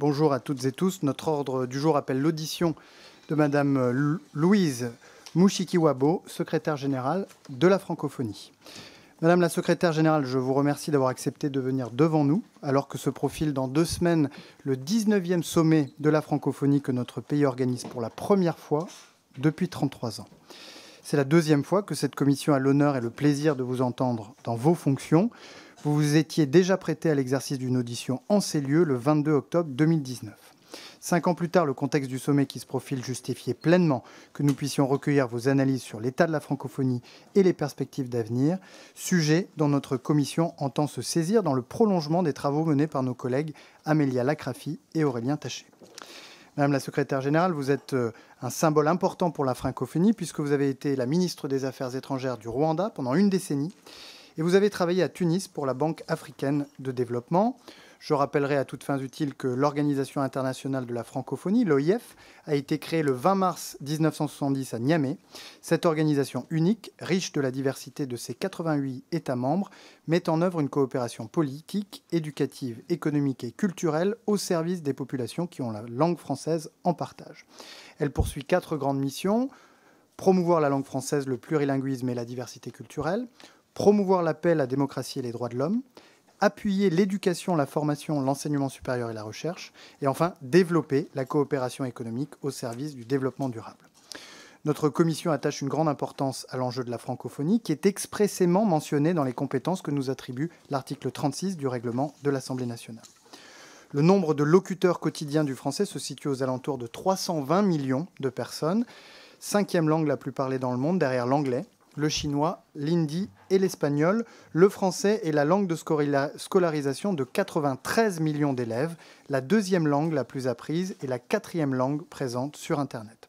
Bonjour à toutes et tous. Notre ordre du jour appelle l'audition de Madame Louise Mushikiwabo, secrétaire générale de la francophonie. Madame la secrétaire générale, je vous remercie d'avoir accepté de venir devant nous, alors que se profile dans 2 semaines le 19e sommet de la francophonie que notre pays organise pour la première fois depuis 33 ans. C'est la 2e fois que cette commission a l'honneur et le plaisir de vous entendre dans vos fonctions. Vous vous étiez déjà prêté à l'exercice d'une audition en ces lieux le 22 octobre 2019. 5 ans plus tard, le contexte du sommet qui se profile justifiait pleinement que nous puissions recueillir vos analyses sur l'état de la francophonie et les perspectives d'avenir, sujet dont notre commission entend se saisir dans le prolongement des travaux menés par nos collègues Amélia Lacrafi et Aurélien Taché. Madame la secrétaire générale, vous êtes un symbole important pour la francophonie puisque vous avez été la ministre des Affaires étrangères du Rwanda pendant une décennie et vous avez travaillé à Tunis pour la Banque africaine de développement. Je rappellerai à toutes fins utiles que l'Organisation internationale de la francophonie, l'OIF, a été créée le 20 mars 1970 à Niamey. Cette organisation unique, riche de la diversité de ses 88 États membres, met en œuvre une coopération politique, éducative, économique et culturelle au service des populations qui ont la langue française en partage. Elle poursuit 4 grandes missions: promouvoir la langue française, le plurilinguisme et la diversité culturelle, promouvoir la paix, la démocratie et les droits de l'homme, appuyer l'éducation, la formation, l'enseignement supérieur et la recherche, et enfin développer la coopération économique au service du développement durable. Notre commission attache une grande importance à l'enjeu de la francophonie, qui est expressément mentionné dans les compétences que nous attribue l'article 36 du règlement de l'Assemblée nationale. Le nombre de locuteurs quotidiens du français se situe aux alentours de 320 millions de personnes, 5e langue la plus parlée dans le monde, derrière l'anglais, le chinois, l'hindi et l'espagnol. Le français est la langue de scolarisation de 93 millions d'élèves, la 2e langue la plus apprise et la 4e langue présente sur Internet.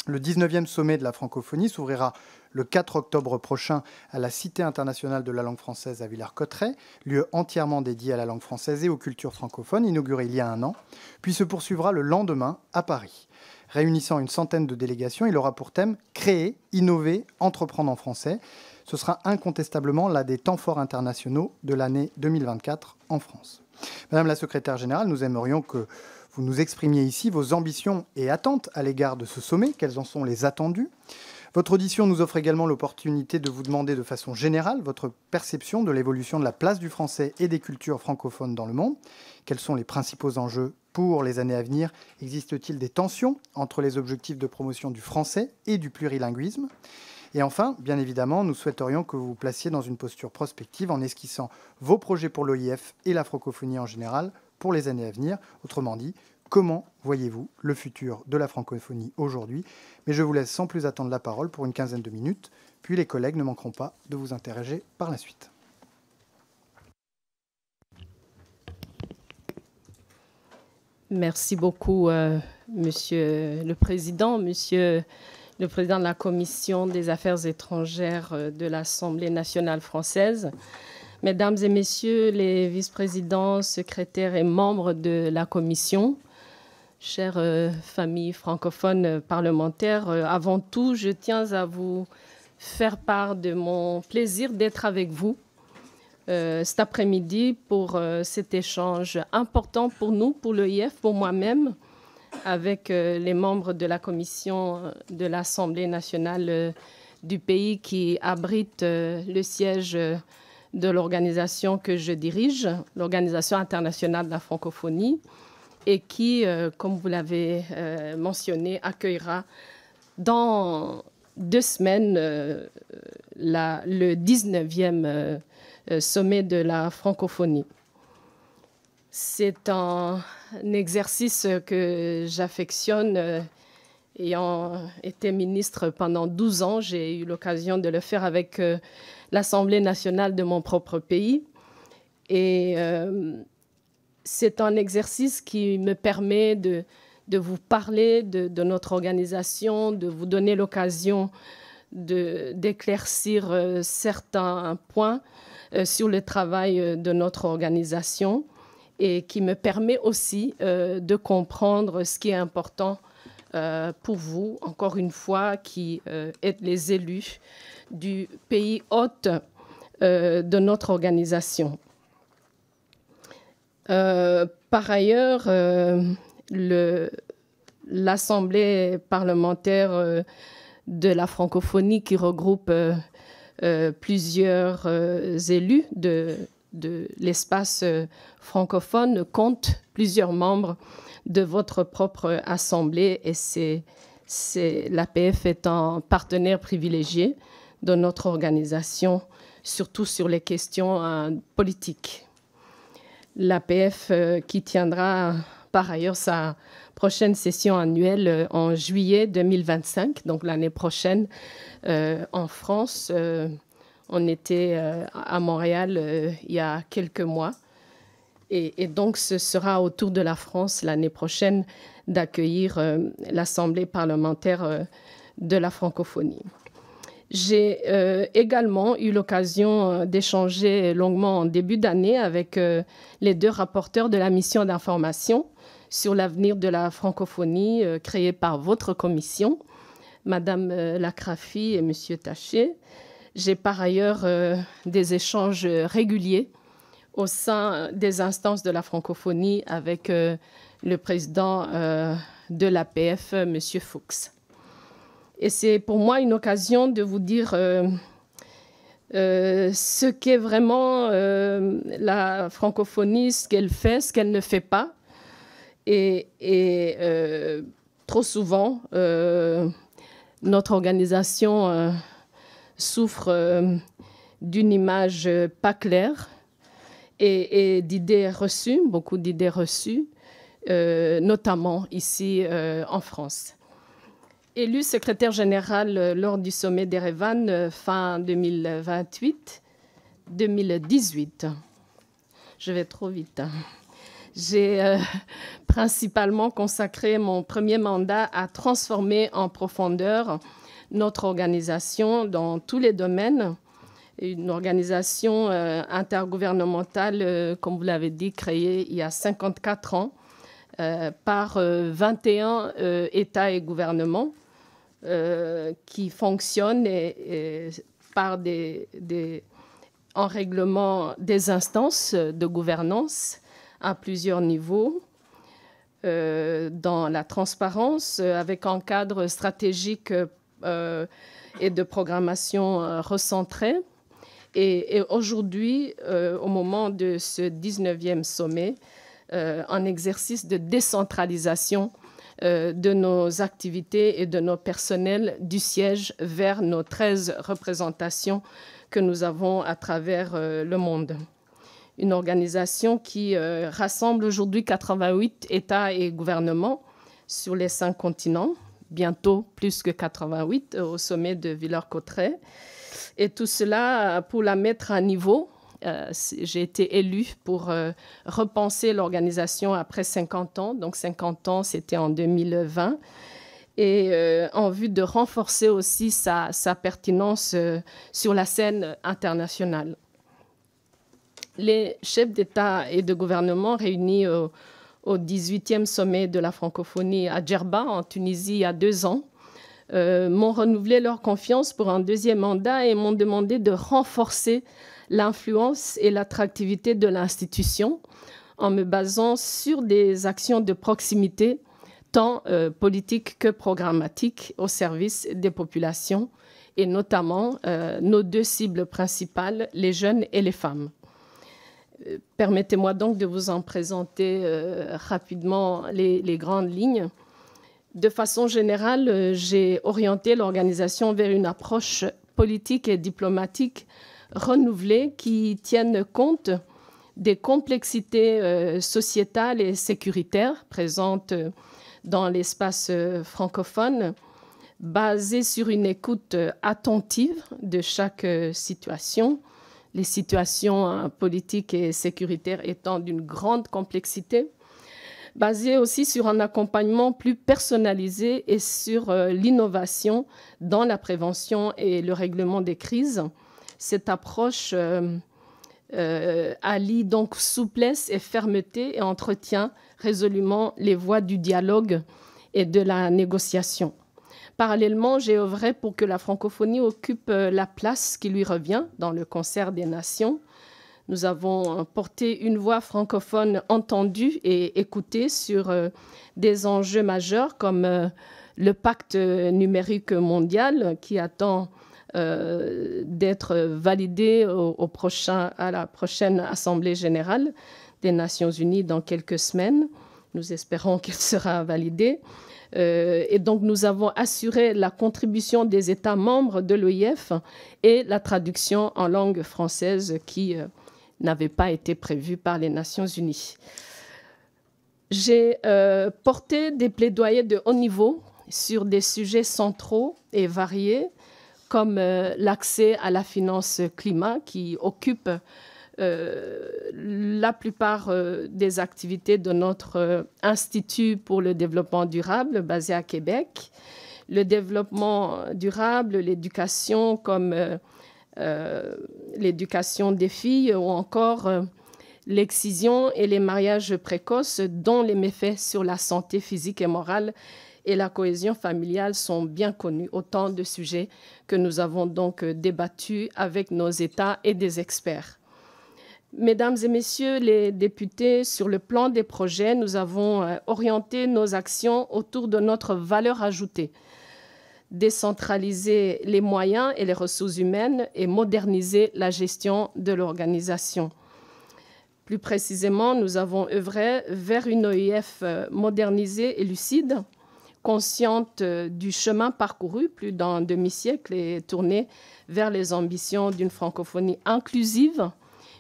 Le 19e sommet de la francophonie s'ouvrira le 4 octobre prochain à la Cité internationale de la langue française à Villers-Cotterêts, lieu entièrement dédié à la langue française et aux cultures francophones, inauguré il y a 1 an, puis se poursuivra le lendemain à Paris. Réunissant une centaine de délégations, il aura pour thème « Créer, innover, entreprendre en français ». Ce sera incontestablement l'un des temps forts internationaux de l'année 2024 en France. Madame la secrétaire générale, nous aimerions que vous nous exprimiez ici vos ambitions et attentes à l'égard de ce sommet. Quelles en sont les attendues ? Votre audition nous offre également l'opportunité de vous demander de façon générale votre perception de l'évolution de la place du français et des cultures francophones dans le monde. Quels sont les principaux enjeux pour les années à venir? Existe-t-il des tensions entre les objectifs de promotion du français et du plurilinguisme? Et enfin, bien évidemment, nous souhaiterions que vous vous placiez dans une posture prospective en esquissant vos projets pour l'OIF et la francophonie en général pour les années à venir. Autrement dit, comment voyez-vous le futur de la francophonie aujourd'hui? Mais je vous laisse sans plus attendre la parole pour une quinzaine de minutes, puis les collègues ne manqueront pas de vous interroger par la suite. Merci beaucoup, Monsieur le Président, Monsieur le Président de la Commission des Affaires étrangères de l'Assemblée nationale française, Mesdames et Messieurs les vice-présidents, secrétaires et membres de la Commission, chères familles francophones parlementaires, avant tout, je tiens à vous faire part de mon plaisir d'être avec vous cet après-midi pour cet échange important pour nous, pour l'OIF, pour moi-même, avec les membres de la commission de l'Assemblée nationale du pays qui abrite le siège de l'organisation que je dirige, l'Organisation internationale de la francophonie, et qui, comme vous l'avez mentionné, accueillera dans 2 semaines le 19e sommet de la francophonie. C'est un exercice que j'affectionne. Ayant été ministre pendant 12 ans, j'ai eu l'occasion de le faire avec l'Assemblée nationale de mon propre pays. Et c'est un exercice qui me permet de vous parler de notre organisation, de vous donner l'occasion d'éclaircir certains points sur le travail de notre organisation et qui me permet aussi de comprendre ce qui est important pour vous, encore une fois, qui êtes les élus du pays hôte de notre organisation. Par ailleurs, l'Assemblée parlementaire de la francophonie, qui regroupe plusieurs élus de l'espace francophone, compte plusieurs membres de votre propre assemblée, et l'APF est un partenaire privilégié de notre organisation, surtout sur les questions politiques. L'APF qui tiendra par ailleurs sa prochaine session annuelle en juillet 2025, donc l'année prochaine en France. On était à Montréal il y a quelques mois. Et donc, ce sera au tour de la France l'année prochaine d'accueillir l'Assemblée parlementaire de la francophonie. J'ai également eu l'occasion d'échanger longuement en début d'année avec les deux rapporteurs de la mission d'information sur l'avenir de la francophonie créée par votre commission, Madame Lacrafi et Monsieur Taché. J'ai par ailleurs des échanges réguliers au sein des instances de la francophonie avec le président de l'APF, Monsieur Fuchs. Et c'est pour moi une occasion de vous dire ce qu'est vraiment la francophonie, ce qu'elle fait, ce qu'elle ne fait pas. Et trop souvent, notre organisation souffre d'une image pas claire et d'idées reçues, beaucoup d'idées reçues, notamment ici en France. Élu secrétaire général lors du sommet d'Erevan fin 2018, je vais trop vite. J'ai principalement consacré mon premier mandat à transformer en profondeur notre organisation dans tous les domaines. Une organisation intergouvernementale, comme vous l'avez dit, créée il y a 54 ans par 21 États et gouvernements qui fonctionnent par en règlement des instances de gouvernance à plusieurs niveaux, dans la transparence, avec un cadre stratégique et de programmation recentré. Et aujourd'hui, au moment de ce 19e sommet, un exercice de décentralisation de nos activités et de nos personnels du siège vers nos 13 représentations que nous avons à travers le monde. Une organisation qui rassemble aujourd'hui 88 États et gouvernements sur les 5 continents, bientôt plus que 88 au sommet de Villers-Cotterêts. Et tout cela pour la mettre à niveau. J'ai été élue pour repenser l'organisation après 50 ans. Donc 50 ans, c'était en 2020. Et en vue de renforcer aussi sa pertinence sur la scène internationale. Les chefs d'État et de gouvernement réunis au 18e sommet de la francophonie à Djerba, en Tunisie, il y a 2 ans, m'ont renouvelé leur confiance pour un 2e mandat et m'ont demandé de renforcer l'influence et l'attractivité de l'institution en me basant sur des actions de proximité, tant politiques que programmatiques, au service des populations et notamment nos 2 cibles principales, les jeunes et les femmes. Permettez-moi donc de vous en présenter rapidement les grandes lignes. De façon générale, j'ai orienté l'organisation vers une approche politique et diplomatique renouvelée qui tienne compte des complexités sociétales et sécuritaires présentes dans l'espace francophone, basée sur une écoute attentive de chaque situation, les situations politiques et sécuritaires étant d'une grande complexité, basée aussi sur un accompagnement plus personnalisé et sur l'innovation dans la prévention et le règlement des crises. Cette approche allie donc souplesse et fermeté et entretient résolument les voies du dialogue et de la négociation. Parallèlement, j'ai œuvré pour que la francophonie occupe la place qui lui revient dans le concert des nations, Nous avons porté une voix francophone entendue et écoutée sur des enjeux majeurs comme le pacte numérique mondial qui attend d'être validé à la prochaine Assemblée générale des Nations unies dans quelques semaines. Nous espérons qu'elle sera validée. Et donc, nous avons assuré la contribution des États membres de l'OIF et la traduction en langue française qui n'avait pas été prévue par les Nations unies. J'ai porté des plaidoyers de haut niveau sur des sujets centraux et variés, comme l'accès à la finance climat, qui occupe la plupart des activités de notre Institut pour le développement durable basé à Québec. Le développement durable, l'éducation comme l'éducation des filles ou encore l'excision et les mariages précoces dont les méfaits sur la santé physique et morale et la cohésion familiale sont bien connus. Autant de sujets que nous avons donc débattus avec nos États et des experts. Mesdames et messieurs les députés, sur le plan des projets, nous avons orienté nos actions autour de notre valeur ajoutée. Décentraliser les moyens et les ressources humaines et moderniser la gestion de l'organisation. Plus précisément, nous avons œuvré vers une OIF modernisée et lucide, consciente du chemin parcouru plus d'un demi-siècle et tournée vers les ambitions d'une francophonie inclusive,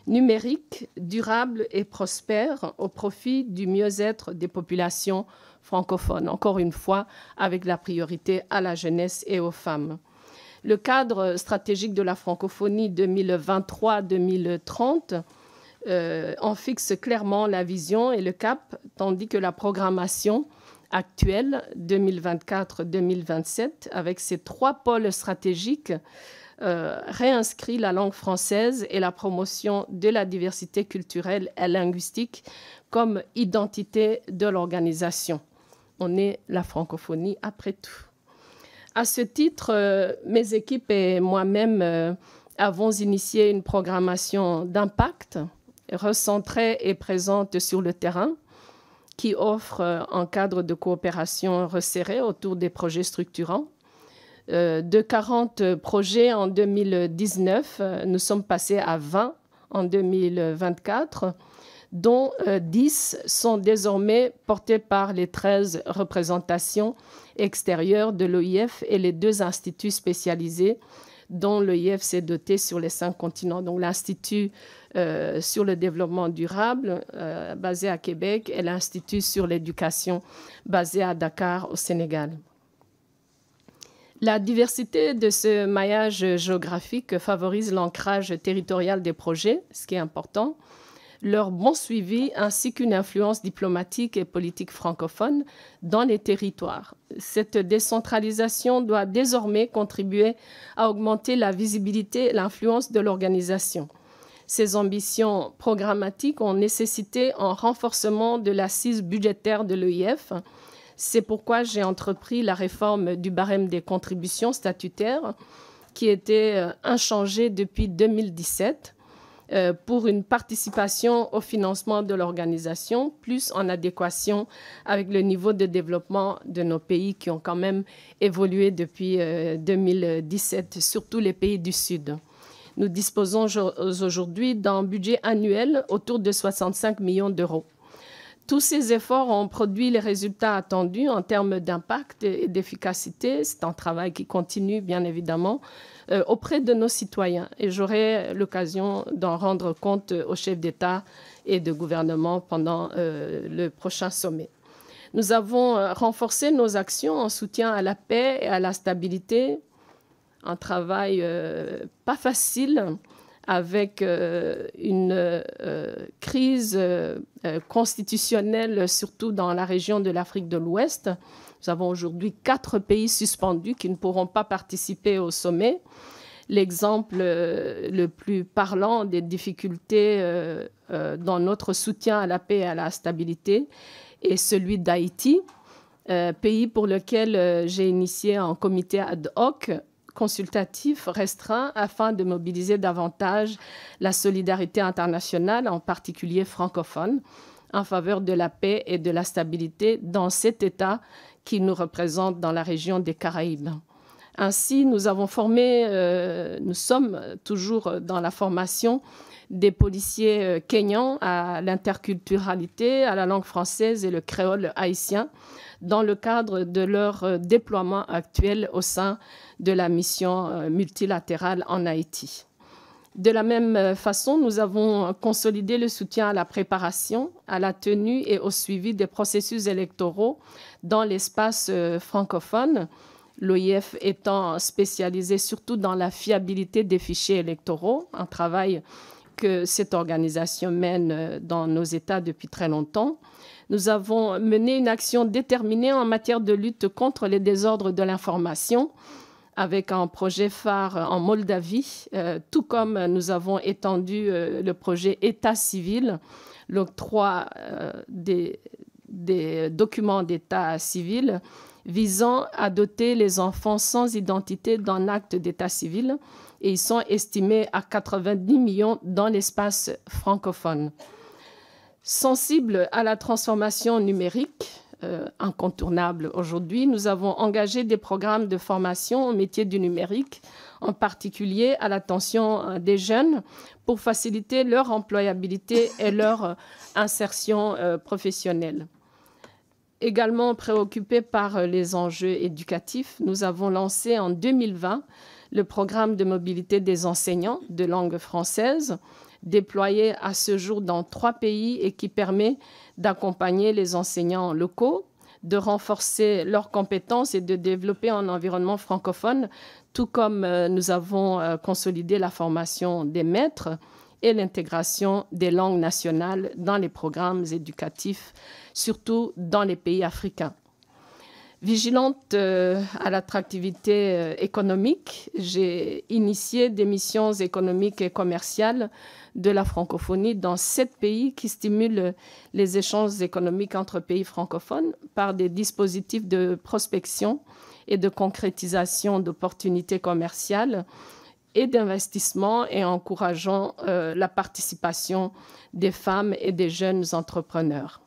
numérique, durable et prospère au profit du mieux-être des populations francophones, encore une fois avec la priorité à la jeunesse et aux femmes. Le cadre stratégique de la francophonie 2023-2030 en fixe clairement la vision et le cap, tandis que la programmation actuelle 2024-2027, avec ses 3 pôles stratégiques, réinscrit la langue française et la promotion de la diversité culturelle et linguistique comme identité de l'organisation. On est la francophonie après tout. À ce titre, mes équipes et moi-même avons initié une programmation d'impact recentrée et présente sur le terrain qui offre un cadre de coopération resserré autour des projets structurants. De 40 projets en 2019, nous sommes passés à 20 en 2024, dont 10 sont désormais portés par les 13 représentations extérieures de l'OIF et les 2 instituts spécialisés dont l'OIF s'est doté sur les 5 continents. Donc l'Institut sur le développement durable basé à Québec et l'Institut sur l'éducation basé à Dakar au Sénégal. La diversité de ce maillage géographique favorise l'ancrage territorial des projets, ce qui est important, leur bon suivi ainsi qu'une influence diplomatique et politique francophone dans les territoires. Cette décentralisation doit désormais contribuer à augmenter la visibilité et l'influence de l'organisation. Ces ambitions programmatiques ont nécessité un renforcement de l'assise budgétaire de l'OIF. C'est pourquoi j'ai entrepris la réforme du barème des contributions statutaires qui était inchangé depuis 2017 pour une participation au financement de l'organisation, plus en adéquation avec le niveau de développement de nos pays qui ont quand même évolué depuis 2017, surtout les pays du Sud. Nous disposons aujourd'hui d'un budget annuel autour de 65 millions d'euros. Tous ces efforts ont produit les résultats attendus en termes d'impact et d'efficacité. C'est un travail qui continue, bien évidemment, auprès de nos citoyens. Et j'aurai l'occasion d'en rendre compte aux chefs d'État et de gouvernement pendant le prochain sommet. Nous avons renforcé nos actions en soutien à la paix et à la stabilité. Un travail pas facile avec une crise constitutionnelle, surtout dans la région de l'Afrique de l'Ouest. Nous avons aujourd'hui 4 pays suspendus qui ne pourront pas participer au sommet. L'exemple le plus parlant des difficultés dans notre soutien à la paix et à la stabilité est celui d'Haïti, pays pour lequel j'ai initié un comité ad hoc consultatif restreint afin de mobiliser davantage la solidarité internationale, en particulier francophone, en faveur de la paix et de la stabilité dans cet État qui nous représente dans la région des Caraïbes. Ainsi, nous sommes toujours dans la formation des policiers kenyans à l'interculturalité, à la langue française et le créole haïtien, dans le cadre de leur déploiement actuel au sein de la mission multilatérale en Haïti. De la même façon, nous avons consolidé le soutien à la préparation, à la tenue et au suivi des processus électoraux dans l'espace francophone, l'OIF étant spécialisé surtout dans la fiabilité des fichiers électoraux, un travail que cette organisation mène dans nos États depuis très longtemps. Nous avons mené une action déterminée en matière de lutte contre les désordres de l'information, avec un projet phare en Moldavie, tout comme nous avons étendu le projet État civil, l'octroi des documents d'état civil visant à doter les enfants sans identité d'un acte d'état civil, et ils sont estimés à 90 millions dans l'espace francophone. Sensible à la transformation numérique, incontournable aujourd'hui, nous avons engagé des programmes de formation au métier du numérique, en particulier à l'attention des jeunes, pour faciliter leur employabilité et leur insertion professionnelle. Également préoccupés par les enjeux éducatifs, nous avons lancé en 2020 le programme de mobilité des enseignants de langue française, déployé à ce jour dans 3 pays et qui permet d'accompagner les enseignants locaux, de renforcer leurs compétences et de développer un environnement francophone, tout comme nous avons consolidé la formation des maîtres et l'intégration des langues nationales dans les programmes éducatifs, surtout dans les pays africains. Vigilante à l'attractivité économique, j'ai initié des missions économiques et commerciales de la francophonie dans 7 pays qui stimulent les échanges économiques entre pays francophones par des dispositifs de prospection et de concrétisation d'opportunités commerciales et d'investissement, et encourageant la participation des femmes et des jeunes entrepreneurs.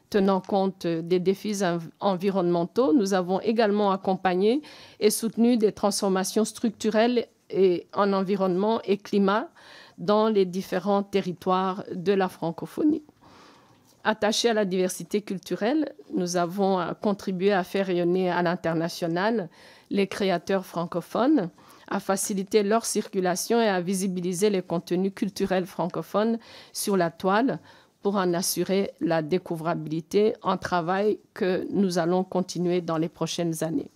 Tenant compte des défis environnementaux, nous avons également accompagné et soutenu des transformations structurelles et en environnement et climat dans les différents territoires de la francophonie. Attachés à la diversité culturelle, nous avons contribué à faire rayonner à l'international les créateurs francophones, à faciliter leur circulation et à visibiliser les contenus culturels francophones sur la toile pour en assurer la découvrabilité, un travail que nous allons continuer dans les prochaines années.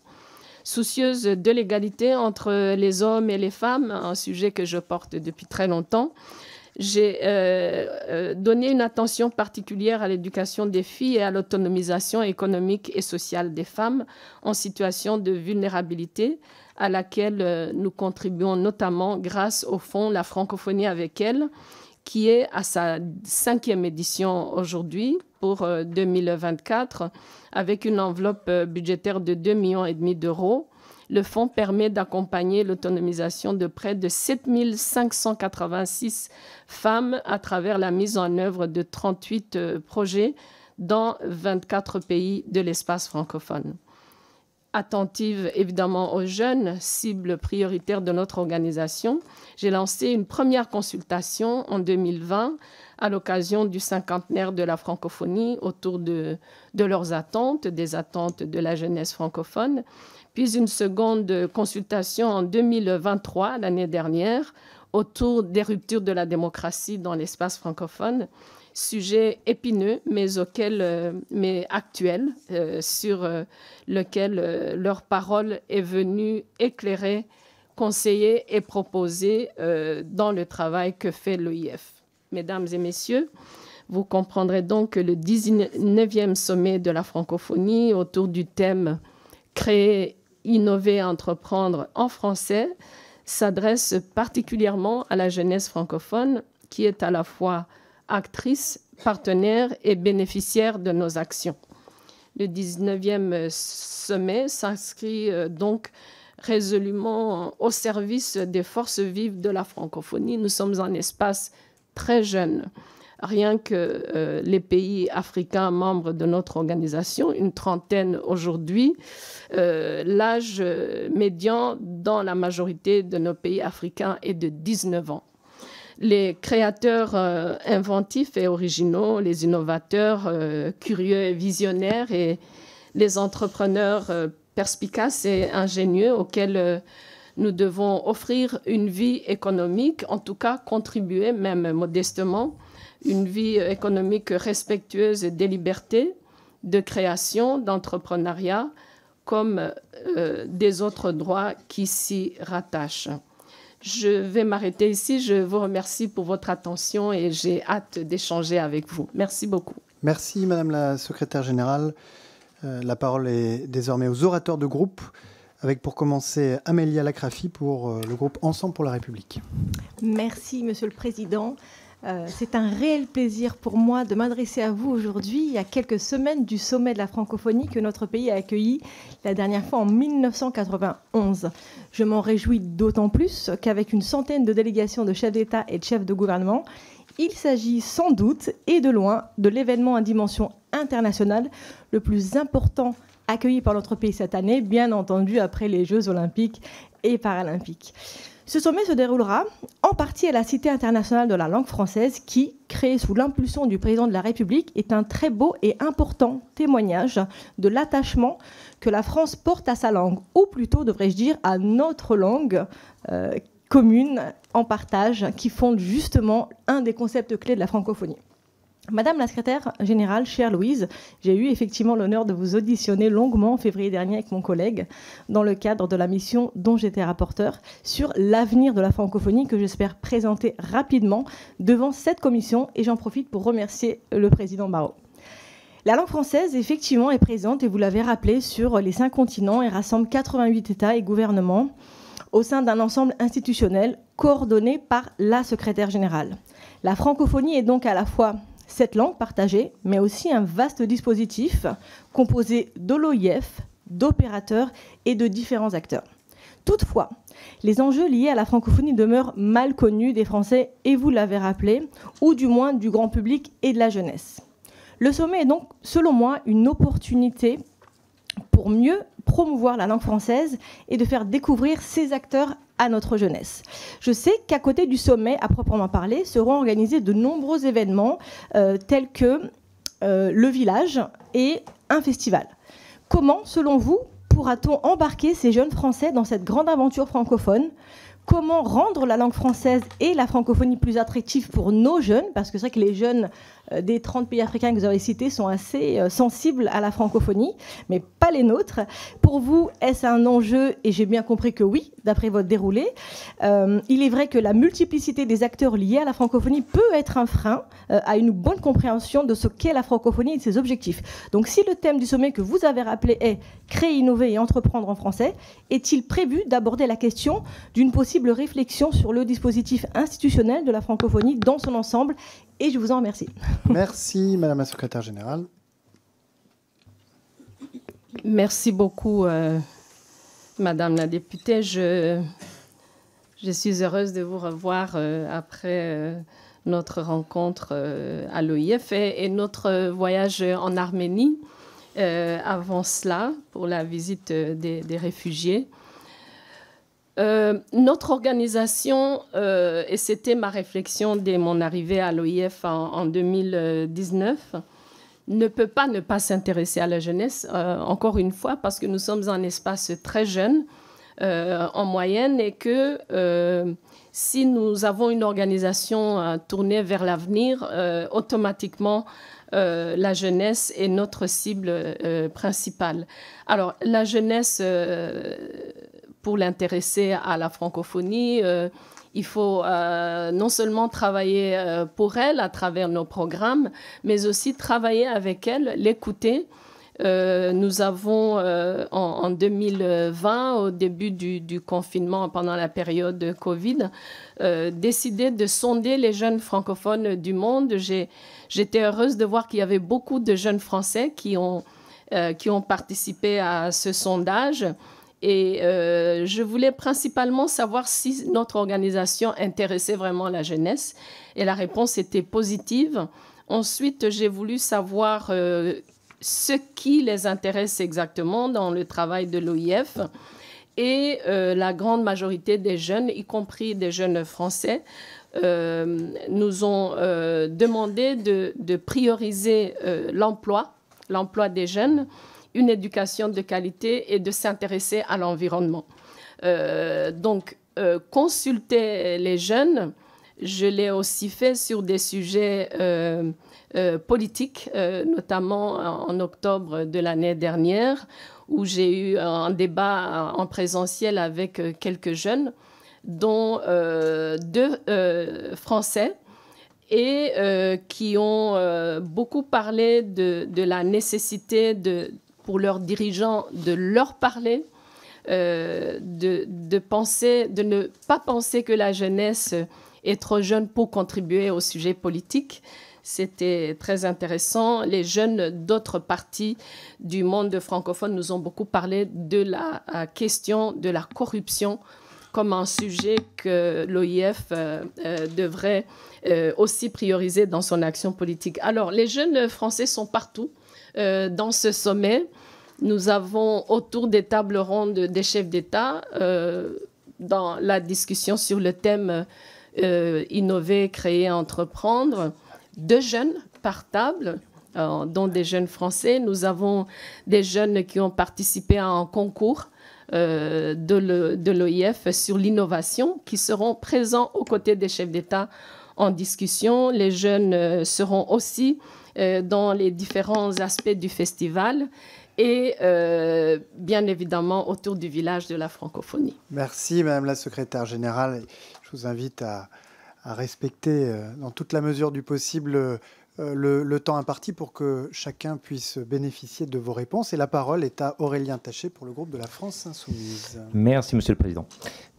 Soucieuse de l'égalité entre les hommes et les femmes, un sujet que je porte depuis très longtemps, j'ai donné une attention particulière à l'éducation des filles et à l'autonomisation économique et sociale des femmes en situation de vulnérabilité, à laquelle nous contribuons notamment grâce au fonds La Francophonie avec elle, qui est à sa 5e édition aujourd'hui pour 2024, avec une enveloppe budgétaire de 2,5 millions d'euros. Le fonds permet d'accompagner l'autonomisation de près de 7 586 femmes à travers la mise en œuvre de 38 projets dans 24 pays de l'espace francophone. Attentive évidemment aux jeunes, cible prioritaire de notre organisation, j'ai lancé une première consultation en 2020 à l'occasion du 50e de la francophonie autour de leurs attentes, des attentes de la jeunesse francophone, puis une seconde consultation en 2023, l'année dernière, autour des ruptures de la démocratie dans l'espace francophone, sujet épineux, mais actuel, sur lequel leur parole est venue éclairer, conseiller et proposer dans le travail que fait l'OIF. Mesdames et messieurs, vous comprendrez donc que le 19e sommet de la francophonie autour du thème « Créer, innover, entreprendre en français » s'adresse particulièrement à la jeunesse francophone qui est à la fois actrice, partenaire et bénéficiaire de nos actions. Le 19e sommet s'inscrit donc résolument au service des forces vives de la francophonie. Nous sommes un espace très jeune. Rien que les pays africains membres de notre organisation, une trentaine aujourd'hui, l'âge médian dans la majorité de nos pays africains est de 19 ans. Les créateurs inventifs et originaux, les innovateurs curieux et visionnaires et les entrepreneurs perspicaces et ingénieux auxquels nous devons offrir une vie économique, en tout cas contribuer, même modestement, une vie économique respectueuse des libertés, de création, d'entrepreneuriat, comme des autres droits qui s'y rattachent. Je vais m'arrêter ici. Je vous remercie pour votre attention et j'ai hâte d'échanger avec vous. Merci beaucoup. Merci, Madame la Secrétaire Générale. La parole est désormais aux orateurs de groupe, avec pour commencer Amélia Lacrafi pour le groupe Ensemble pour la République. Merci, Monsieur le Président. C'est un réel plaisir pour moi de m'adresser à vous aujourd'hui, il y a quelques semaines du sommet de la francophonie que notre pays a accueilli la dernière fois en 1991. Je m'en réjouis d'autant plus qu'avec une centaine de délégations de chefs d'État et de chefs de gouvernement, il s'agit sans doute et de loin de l'événement à dimension internationale le plus important accueilli par notre pays cette année, bien entendu après les Jeux olympiques et paralympiques. Ce sommet se déroulera en partie à la Cité internationale de la langue française qui, créée sous l'impulsion du président de la République, est un très beau et important témoignage de l'attachement que la France porte à sa langue, ou plutôt, devrais-je dire, à notre langue commune en partage, qui fonde justement un des concepts clés de la francophonie. Madame la secrétaire générale, chère Louise, j'ai eu effectivement l'honneur de vous auditionner longuement en février dernier avec mon collègue dans le cadre de la mission dont j'étais rapporteur sur l'avenir de la francophonie que j'espère présenter rapidement devant cette commission et j'en profite pour remercier le président Barrot. La langue française, effectivement, est présente, et vous l'avez rappelé, sur les 5 continents et rassemble 88 États et gouvernements au sein d'un ensemble institutionnel coordonné par la secrétaire générale. La francophonie est donc à la fois cette langue partagée, mais aussi un vaste dispositif composé de l'OIF, d'opérateurs et de différents acteurs. Toutefois, les enjeux liés à la francophonie demeurent mal connus des Français, et vous l'avez rappelé, ou du moins du grand public et de la jeunesse. Le sommet est donc, selon moi, une opportunité pour mieux promouvoir la langue française et de faire découvrir ces acteurs à notre jeunesse. Je sais qu'à côté du sommet, à proprement parler, seront organisés de nombreux événements tels que le village et un festival. Comment, selon vous, pourra-t-on embarquer ces jeunes Français dans cette grande aventure francophone ? Comment rendre la langue française et la francophonie plus attractives pour nos jeunes ? Parce que c'est vrai que les jeunes des 30 pays africains que vous avez cités sont assez sensibles à la francophonie, mais pas les nôtres. Pour vous, est-ce un enjeu ? Et j'ai bien compris que oui, d'après votre déroulé. Il est vrai que la multiplicité des acteurs liés à la francophonie peut être un frein à une bonne compréhension de ce qu'est la francophonie et de ses objectifs. Donc si le thème du sommet que vous avez rappelé est « Créer, innover et entreprendre en français », est-il prévu d'aborder la question d'une possible réflexion sur le dispositif institutionnel de la francophonie dans son ensemble ? Et je vous en remercie. Merci, Madame la Secrétaire Générale. Merci beaucoup, Madame la députée. Je suis heureuse de vous revoir après notre rencontre à l'OIF et notre voyage en Arménie avant cela pour la visite des réfugiés. Notre organisation, et c'était ma réflexion dès mon arrivée à l'OIF en 2019, ne peut pas ne pas s'intéresser à la jeunesse, encore une fois, parce que nous sommes un espace très jeune en moyenne et que si nous avons une organisation tournée vers l'avenir, automatiquement, la jeunesse est notre cible principale. Alors, la jeunesse... pour l'intéresser à la francophonie, il faut non seulement travailler pour elle à travers nos programmes, mais aussi travailler avec elle, l'écouter. Nous avons, en 2020, au début du confinement, pendant la période de Covid, décidé de sonder les jeunes francophones du monde. J'étais heureuse de voir qu'il y avait beaucoup de jeunes Français qui ont participé à ce sondage. Et je voulais principalement savoir si notre organisation intéressait vraiment la jeunesse. Et la réponse était positive. Ensuite, j'ai voulu savoir ce qui les intéresse exactement dans le travail de l'OIF. Et la grande majorité des jeunes, y compris des jeunes français, nous ont demandé de prioriser l'emploi des jeunes, une éducation de qualité et de s'intéresser à l'environnement. Donc, consulter les jeunes, je l'ai aussi fait sur des sujets politiques, notamment en octobre de l'année dernière, où j'ai eu un débat en présentiel avec quelques jeunes, dont 2 Français, et qui ont beaucoup parlé de la nécessité pour leurs dirigeants de leur parler, de ne pas penser que la jeunesse est trop jeune pour contribuer au sujet politique. C'était très intéressant. Les jeunes d'autres parties du monde francophone nous ont beaucoup parlé de la question de la corruption comme un sujet que l'OIF devrait aussi prioriser dans son action politique. Alors, les jeunes français sont partout dans ce sommet. Nous avons autour des tables rondes des chefs d'État dans la discussion sur le thème innover, créer, entreprendre, 2 jeunes par table, dont des jeunes français. Nous avons des jeunes qui ont participé à un concours de l'OIF sur l'innovation, qui seront présents aux côtés des chefs d'État en discussion. Les jeunes seront aussi dans les différents aspects du festival et bien évidemment autour du village de la francophonie. Merci Madame la secrétaire générale. Je vous invite à respecter dans toute la mesure du possible le temps imparti pour que chacun puisse bénéficier de vos réponses. Et la parole est à Aurélien Taché pour le groupe de la France Insoumise. Merci Monsieur le Président.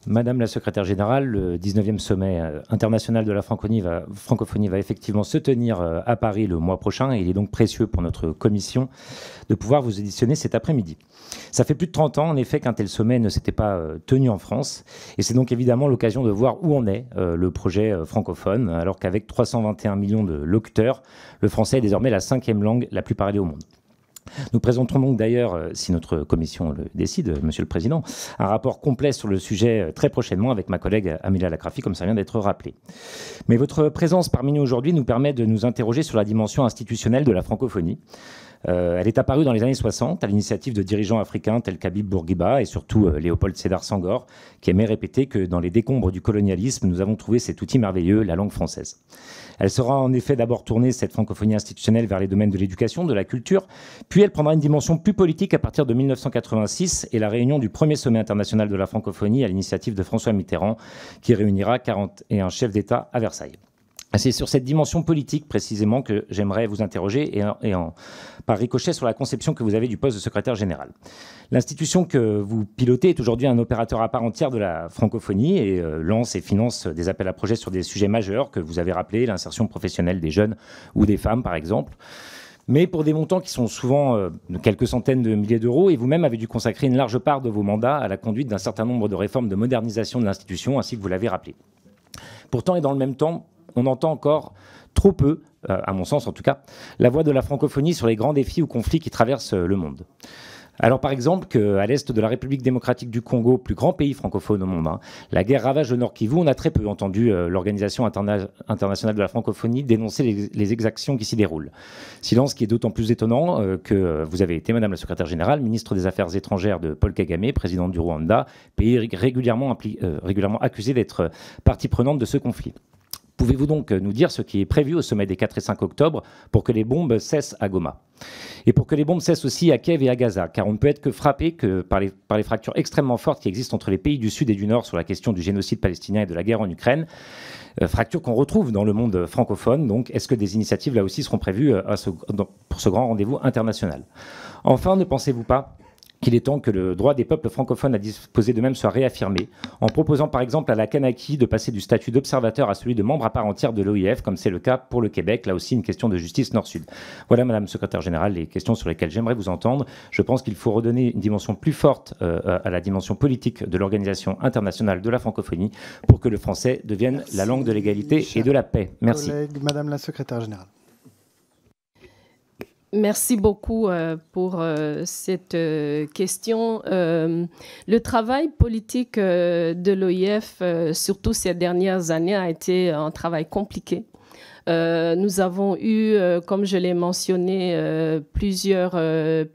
Madame la secrétaire générale, le 19e sommet international de la francophonie va effectivement se tenir à Paris le mois prochain et il est donc précieux pour notre commission de pouvoir vous auditionner cet après-midi. Ça fait plus de 30 ans en effet qu'un tel sommet ne s'était pas tenu en France et c'est donc évidemment l'occasion de voir où en est le projet francophone alors qu'avec 321 millions de locuteurs, le français est désormais la 5e langue la plus parlée au monde. Nous présenterons donc d'ailleurs, si notre commission le décide, Monsieur le Président, un rapport complet sur le sujet très prochainement avec ma collègue Amélia Lacrafi, comme ça vient d'être rappelé. Mais votre présence parmi nous aujourd'hui nous permet de nous interroger sur la dimension institutionnelle de la francophonie. Elle est apparue dans les années 60 à l'initiative de dirigeants africains tels qu'Habib Bourguiba et surtout Léopold Sédar Senghor, qui aimait répéter que dans les décombres du colonialisme, nous avons trouvé cet outil merveilleux, la langue française. Elle sera en effet d'abord tournée, cette francophonie institutionnelle, vers les domaines de l'éducation, de la culture, puis elle prendra une dimension plus politique à partir de 1986 et la réunion du premier sommet international de la francophonie à l'initiative de François Mitterrand, qui réunira 41 chefs d'État à Versailles. C'est sur cette dimension politique précisément que j'aimerais vous interroger par ricochet sur la conception que vous avez du poste de secrétaire général. L'institution que vous pilotez est aujourd'hui un opérateur à part entière de la francophonie et lance et finance des appels à projets sur des sujets majeurs que vous avez rappelés, l'insertion professionnelle des jeunes ou des femmes par exemple, mais pour des montants qui sont souvent de quelques centaines de milliers d'euros et vous-même avez dû consacrer une large part de vos mandats à la conduite d'un certain nombre de réformes de modernisation de l'institution ainsi que vous l'avez rappelé. Pourtant et dans le même temps, on entend encore trop peu, à mon sens en tout cas, la voix de la francophonie sur les grands défis ou conflits qui traversent le monde. Alors par exemple qu'à l'est de la République démocratique du Congo, plus grand pays francophone au monde, la guerre ravage le Nord Kivu, on a très peu entendu l'Organisation internationale de la francophonie dénoncer les exactions qui s'y déroulent. Silence qui est d'autant plus étonnant que vous avez été, Madame la secrétaire générale, ministre des Affaires étrangères de Paul Kagame, président du Rwanda, pays régulièrement accusé d'être partie prenante de ce conflit. Pouvez-vous donc nous dire ce qui est prévu au sommet des 4 et 5 octobre pour que les bombes cessent à Goma et pour que les bombes cessent aussi à Kiev et à Gaza, car on ne peut être que frappé par les fractures extrêmement fortes qui existent entre les pays du Sud et du Nord sur la question du génocide palestinien et de la guerre en Ukraine, fractures qu'on retrouve dans le monde francophone. Donc, est-ce que des initiatives là aussi seront prévues pour ce grand rendez-vous international? Enfin, ne pensez-vous pas qu'il est temps que le droit des peuples francophones à disposer d'eux-mêmes soit réaffirmé, en proposant par exemple à la Kanaki de passer du statut d'observateur à celui de membre à part entière de l'OIF, comme c'est le cas pour le Québec, là aussi une question de justice nord-sud. Voilà, Madame le Secrétaire Général, les questions sur lesquelles j'aimerais vous entendre. Je pense qu'il faut redonner une dimension plus forte à la dimension politique de l'Organisation internationale de la francophonie pour que le français devienne la langue de l'égalité et de la paix. Merci. Madame la Secrétaire Générale. Merci beaucoup pour cette question. Le travail politique de l'OIF, surtout ces dernières années, a été un travail compliqué. Nous avons eu, comme je l'ai mentionné, plusieurs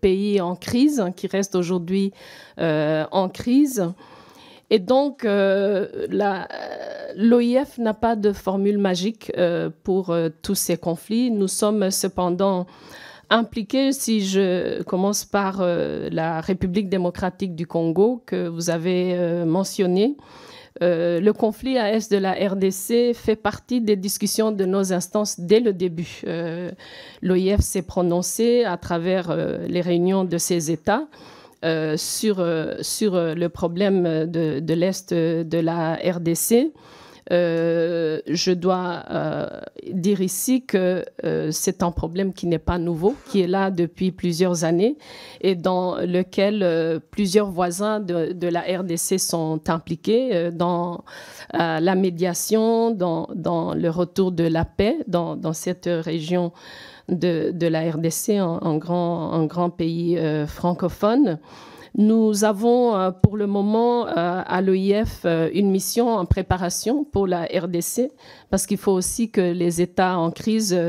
pays en crise, qui restent aujourd'hui en crise. Et donc, l'OIF n'a pas de formule magique pour tous ces conflits. Nous sommes cependant impliqués, si je commence par la République démocratique du Congo, que vous avez mentionné. Le conflit à l'est de la RDC fait partie des discussions de nos instances dès le début. L'OIF s'est prononcé à travers les réunions de ces États sur le problème de l'est de la RDC. Je dois dire ici que c'est un problème qui n'est pas nouveau, qui est là depuis plusieurs années et dans lequel plusieurs voisins de la RDC sont impliqués dans la médiation, dans le retour de la paix dans cette région de la RDC, un grand pays francophone. Nous avons pour le moment à l'OIF une mission en préparation pour la RDC parce qu'il faut aussi que les États en crise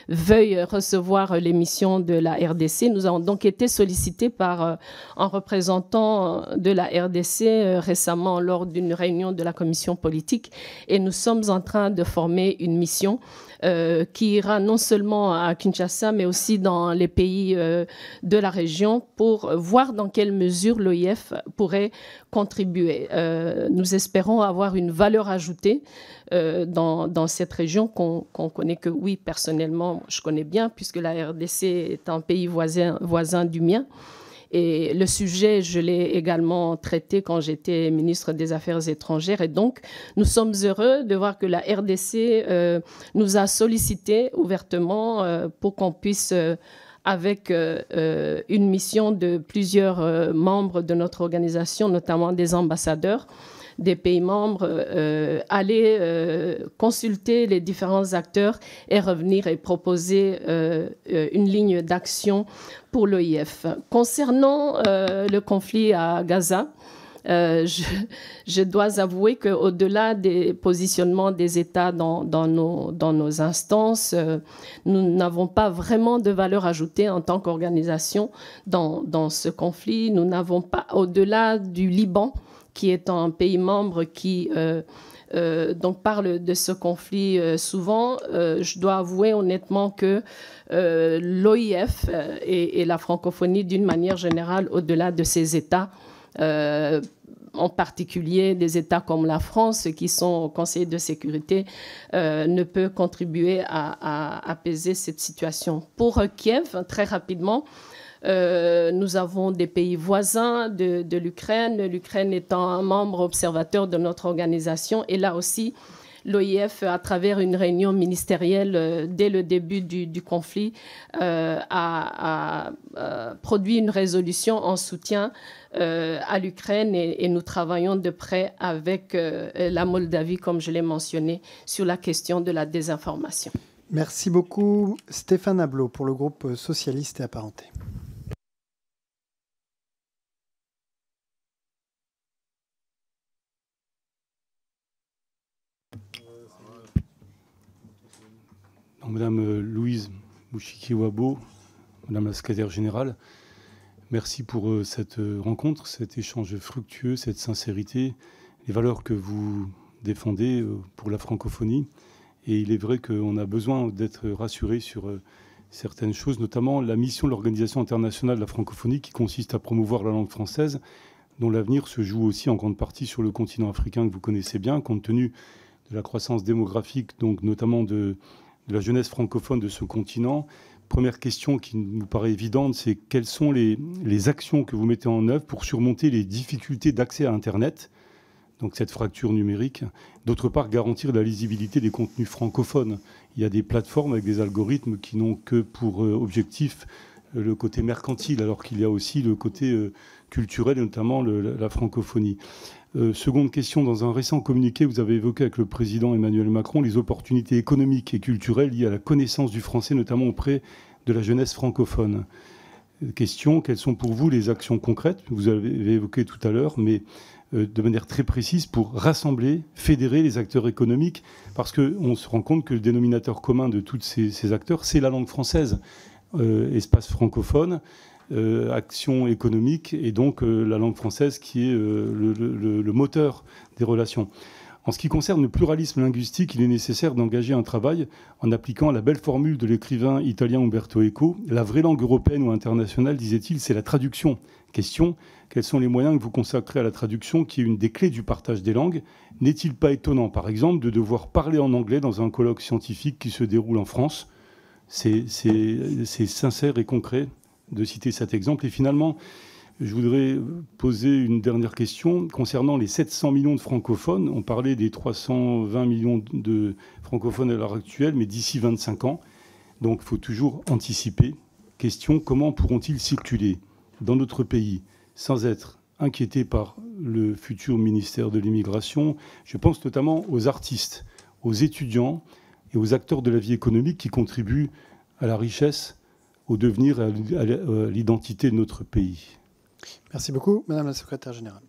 veuillent recevoir les missions de la RDC. Nous avons donc été sollicités par un représentant de la RDC récemment lors d'une réunion de la commission politique et nous sommes en train de former une mission qui ira non seulement à Kinshasa, mais aussi dans les pays de la région pour voir dans quelle mesure l'OIF pourrait contribuer. Nous espérons avoir une valeur ajoutée dans cette région qu'on connaît que, oui, personnellement, je connais bien, puisque la RDC est un pays voisin du mien. Et le sujet, je l'ai également traité quand j'étais ministre des Affaires étrangères. Et donc, nous sommes heureux de voir que la RDC nous a sollicité ouvertement pour qu'on puisse, avec une mission de plusieurs membres de notre organisation, notamment des ambassadeurs, des pays membres, aller consulter les différents acteurs et revenir et proposer une ligne d'action pour l'OIF. Concernant le conflit à Gaza, je dois avouer qu'au-delà des positionnements des États dans nos instances, nous n'avons pas vraiment de valeur ajoutée en tant qu'organisation dans ce conflit. Nous n'avons pas, au-delà du Liban, qui est un pays membre qui donc parle de ce conflit souvent. Je dois avouer honnêtement que l'OIF et la francophonie, d'une manière générale, au-delà de ces États, en particulier des États comme la France, qui sont au Conseil de sécurité, ne peut contribuer à apaiser cette situation. Pour Kiev, très rapidement, nous avons des pays voisins de l'Ukraine, l'Ukraine étant un membre observateur de notre organisation. Et là aussi, l'OIF, à travers une réunion ministérielle dès le début du conflit, a produit une résolution en soutien à l'Ukraine et nous travaillons de près avec la Moldavie, comme je l'ai mentionné, sur la question de la désinformation. Merci beaucoup. Stéphane Ablot pour le groupe socialiste et apparenté. Madame Louise Mushikiwabo, Madame la Secrétaire Générale, merci pour cette rencontre, cet échange fructueux, cette sincérité, les valeurs que vous défendez pour la francophonie. Et il est vrai qu'on a besoin d'être rassuré sur certaines choses, notamment la mission de l'Organisation internationale de la francophonie qui consiste à promouvoir la langue française, dont l'avenir se joue aussi en grande partie sur le continent africain que vous connaissez bien, compte tenu de la croissance démographique, donc notamment de la jeunesse francophone de ce continent. première question qui nous paraît évidente, c'est quelles sont les actions que vous mettez en œuvre pour surmonter les difficultés d'accès à Internet, donc cette fracture numérique. D'autre part, garantir la lisibilité des contenus francophones. Il y a des plateformes avec des algorithmes qui n'ont que pour objectif le côté mercantile, alors qu'il y a aussi le côté culturel, et notamment la francophonie. Seconde question, dans un récent communiqué, vous avez évoqué avec le président Emmanuel Macron les opportunités économiques et culturelles liées à la connaissance du français, notamment auprès de la jeunesse francophone. Question, quelles sont pour vous les actions concrètes, vous avez évoqué tout à l'heure, mais de manière très précise pour rassembler, fédérer les acteurs économiques, parce qu'on se rend compte que le dénominateur commun de tous ces acteurs, c'est la langue française. Espace francophone, action économique, et donc la langue française qui est le moteur des relations. En ce qui concerne le pluralisme linguistique, il est nécessaire d'engager un travail en appliquant la belle formule de l'écrivain italien Umberto Eco. La vraie langue européenne ou internationale, disait-il, c'est la traduction. Question, quels sont les moyens que vous consacrez à la traduction, qui est une des clés du partage des langues? N'est-il pas étonnant, par exemple, de devoir parler en anglais dans un colloque scientifique qui se déroule en France? C'est sincère et concret de citer cet exemple. Et finalement, je voudrais poser une dernière question concernant les 700 millions de francophones. On parlait des 320 millions de francophones à l'heure actuelle, mais d'ici 25 ans. Donc il faut toujours anticiper. Question, comment pourront-ils circuler dans notre pays sans être inquiétés par le futur ministère de l'Immigration? Je pense notamment aux artistes, aux étudiants et aux acteurs de la vie économique qui contribuent à la richesse, au devenir et à l'identité de notre pays. Merci beaucoup, Madame la Secrétaire Générale.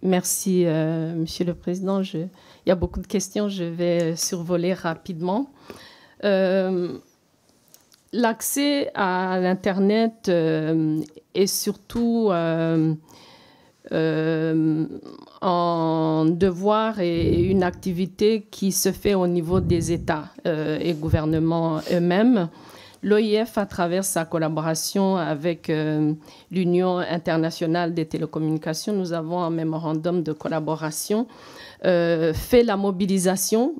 Merci, Monsieur le Président. Il y a beaucoup de questions, je vais survoler rapidement. L'accès à l'Internet est surtout en devoir et une activité qui se fait au niveau des États et gouvernements eux-mêmes. L'OIF, à travers sa collaboration avec l'Union internationale des télécommunications, nous avons un mémorandum de collaboration, fait la mobilisation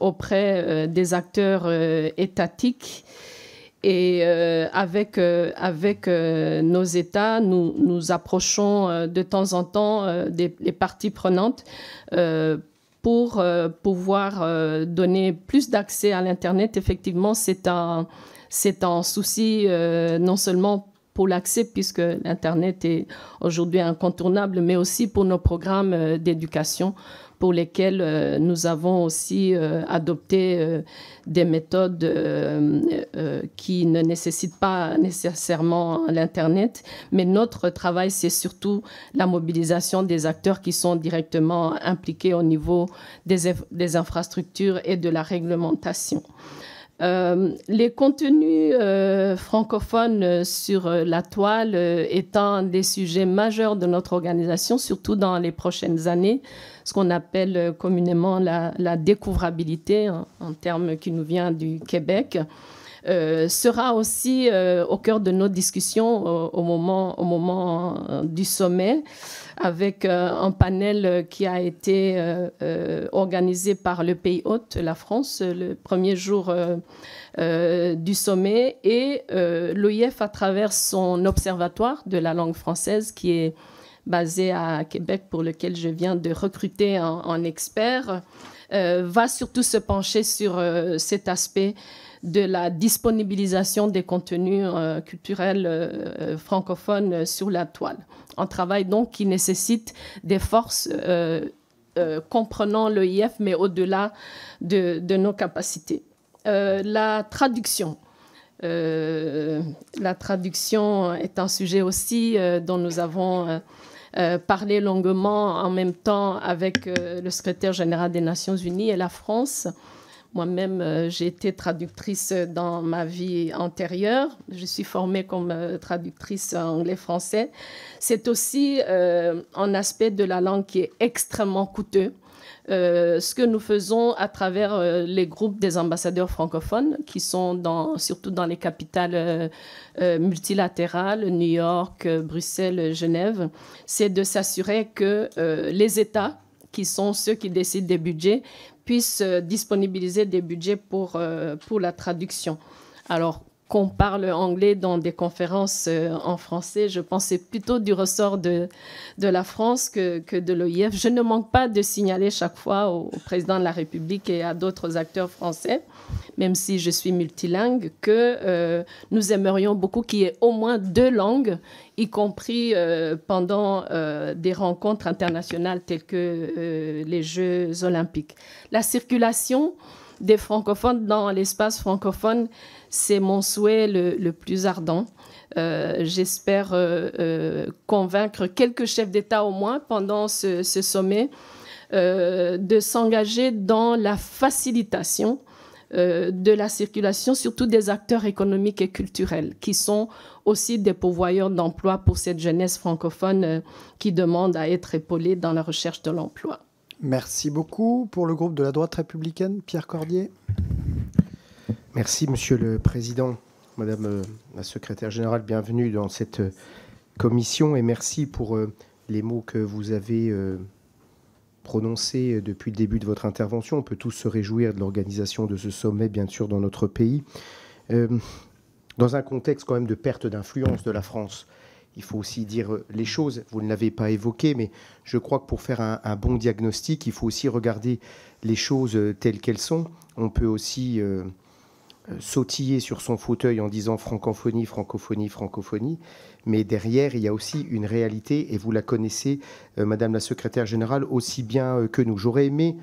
auprès des acteurs étatiques. Et avec nos États, nous approchons de temps en temps les parties prenantes pour pouvoir donner plus d'accès à l'Internet. Effectivement, c'est un souci non seulement pour l'accès, puisque l'Internet est aujourd'hui incontournable, mais aussi pour nos programmes d'éducation, pour lesquels nous avons aussi adopté des méthodes qui ne nécessitent pas nécessairement l'Internet. Mais notre travail, c'est surtout la mobilisation des acteurs qui sont directement impliqués au niveau des infrastructures et de la réglementation. Les contenus francophones sur la toile étant des sujets majeurs de notre organisation, surtout dans les prochaines années, ce qu'on appelle communément la découvrabilité, en termes qui nous vient du Québec, sera aussi au cœur de nos discussions au moment du sommet, avec un panel qui a été organisé par le pays hôte, la France, le premier jour du sommet, et l'OIF, à travers son observatoire de la langue française, qui est basé à Québec, pour lequel je viens de recruter un expert, va surtout se pencher sur cet aspect de la disponibilisation des contenus culturels francophones sur la toile. Un travail donc qui nécessite des forces comprenant l'OIF, mais au-delà de nos capacités. La traduction. La traduction est un sujet aussi dont nous avons parlé longuement en même temps avec le secrétaire général des Nations Unies et la France. Moi-même, j'ai été traductrice dans ma vie antérieure. Je suis formée comme traductrice anglais-français. C'est aussi un aspect de la langue qui est extrêmement coûteux. Ce que nous faisons à travers les groupes des ambassadeurs francophones qui sont surtout dans les capitales multilatérales, New York, Bruxelles, Genève, c'est de s'assurer que les États, qui sont ceux qui décident des budgets, puisse disponibiliser des budgets pour la traduction. Alors, qu'on parle anglais dans des conférences en français, je pense que c'est plutôt du ressort de la France que de l'OIF. Je ne manque pas de signaler chaque fois au président de la République et à d'autres acteurs français, même si je suis multilingue, que nous aimerions beaucoup qu'il y ait au moins 2 langues, y compris pendant des rencontres internationales telles que les Jeux olympiques. La circulation des francophones dans l'espace francophone, c'est mon souhait le plus ardent. J'espère convaincre quelques chefs d'État au moins pendant ce sommet de s'engager dans la facilitation de la circulation, surtout des acteurs économiques et culturels, qui sont aussi des pourvoyeurs d'emplois pour cette jeunesse francophone qui demande à être épaulée dans la recherche de l'emploi. Merci beaucoup. Pour le groupe de la droite républicaine, Pierre Cordier. Merci, Monsieur le Président. Madame la Secrétaire Générale, bienvenue dans cette commission et merci pour les mots que vous avez prononcés depuis le début de votre intervention. On peut tous se réjouir de l'organisation de ce sommet, bien sûr, dans notre pays. Dans un contexte quand même de perte d'influence de la France, il faut aussi dire les choses. Vous ne l'avez pas évoqué, mais je crois que pour faire un bon diagnostic, il faut aussi regarder les choses telles qu'elles sont. On peut aussi sautiller sur son fauteuil en disant francophonie, francophonie, francophonie. Mais derrière, il y a aussi une réalité, et vous la connaissez, Madame la Secrétaire Générale, aussi bien que nous. J'aurais aimé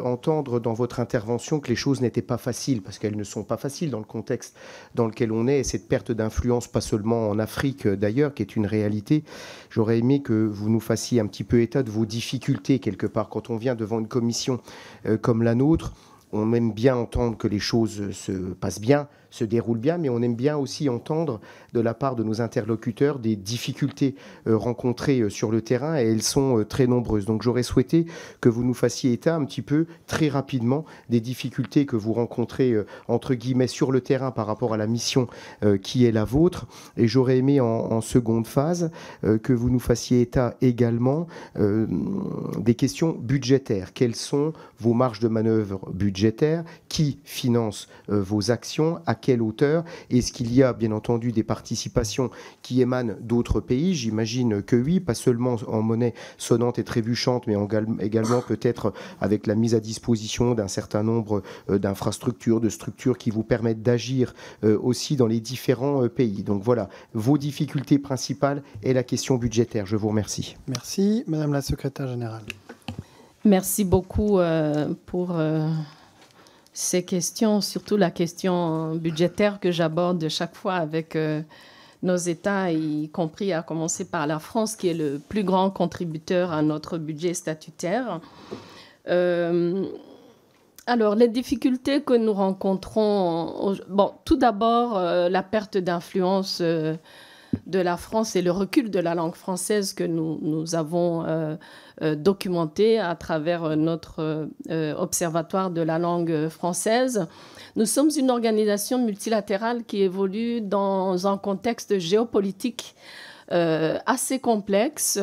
entendre dans votre intervention que les choses n'étaient pas faciles, parce qu'elles ne sont pas faciles dans le contexte dans lequel on est, et cette perte d'influence, pas seulement en Afrique d'ailleurs, qui est une réalité. J'aurais aimé que vous nous fassiez un petit peu état de vos difficultés quelque part. Quand on vient devant une commission comme la nôtre, on aime bien entendre que les choses se passent bien, se déroulent bien, mais on aime bien aussi entendre de la part de nos interlocuteurs des difficultés rencontrées sur le terrain, et elles sont très nombreuses. Donc j'aurais souhaité que vous nous fassiez état un petit peu, très rapidement, des difficultés que vous rencontrez, entre guillemets, sur le terrain par rapport à la mission qui est la vôtre. Et j'aurais aimé en seconde phase que vous nous fassiez état également des questions budgétaires. Quelles sont vos marges de manœuvre budgétaires? Qui finance vos actions? À quelle hauteur? Est-ce qu'il y a bien entendu des participations qui émanent d'autres pays? J'imagine que oui, pas seulement en monnaie sonnante et trébuchante, mais également peut-être avec la mise à disposition d'un certain nombre d'infrastructures, de structures qui vous permettent d'agir aussi dans les différents pays. Donc voilà, vos difficultés principales et la question budgétaire. Je vous remercie. Merci. Madame la Secrétaire Générale. Merci beaucoup pour ces questions, surtout la question budgétaire que j'aborde chaque fois avec nos États, y compris à commencer par la France, qui est le plus grand contributeur à notre budget statutaire. Alors, les difficultés que nous rencontrons, bon, tout d'abord, la perte d'influence de la France et le recul de la langue française que nous avons documenté à travers notre observatoire de la langue française. Nous sommes une organisation multilatérale qui évolue dans un contexte géopolitique assez complexe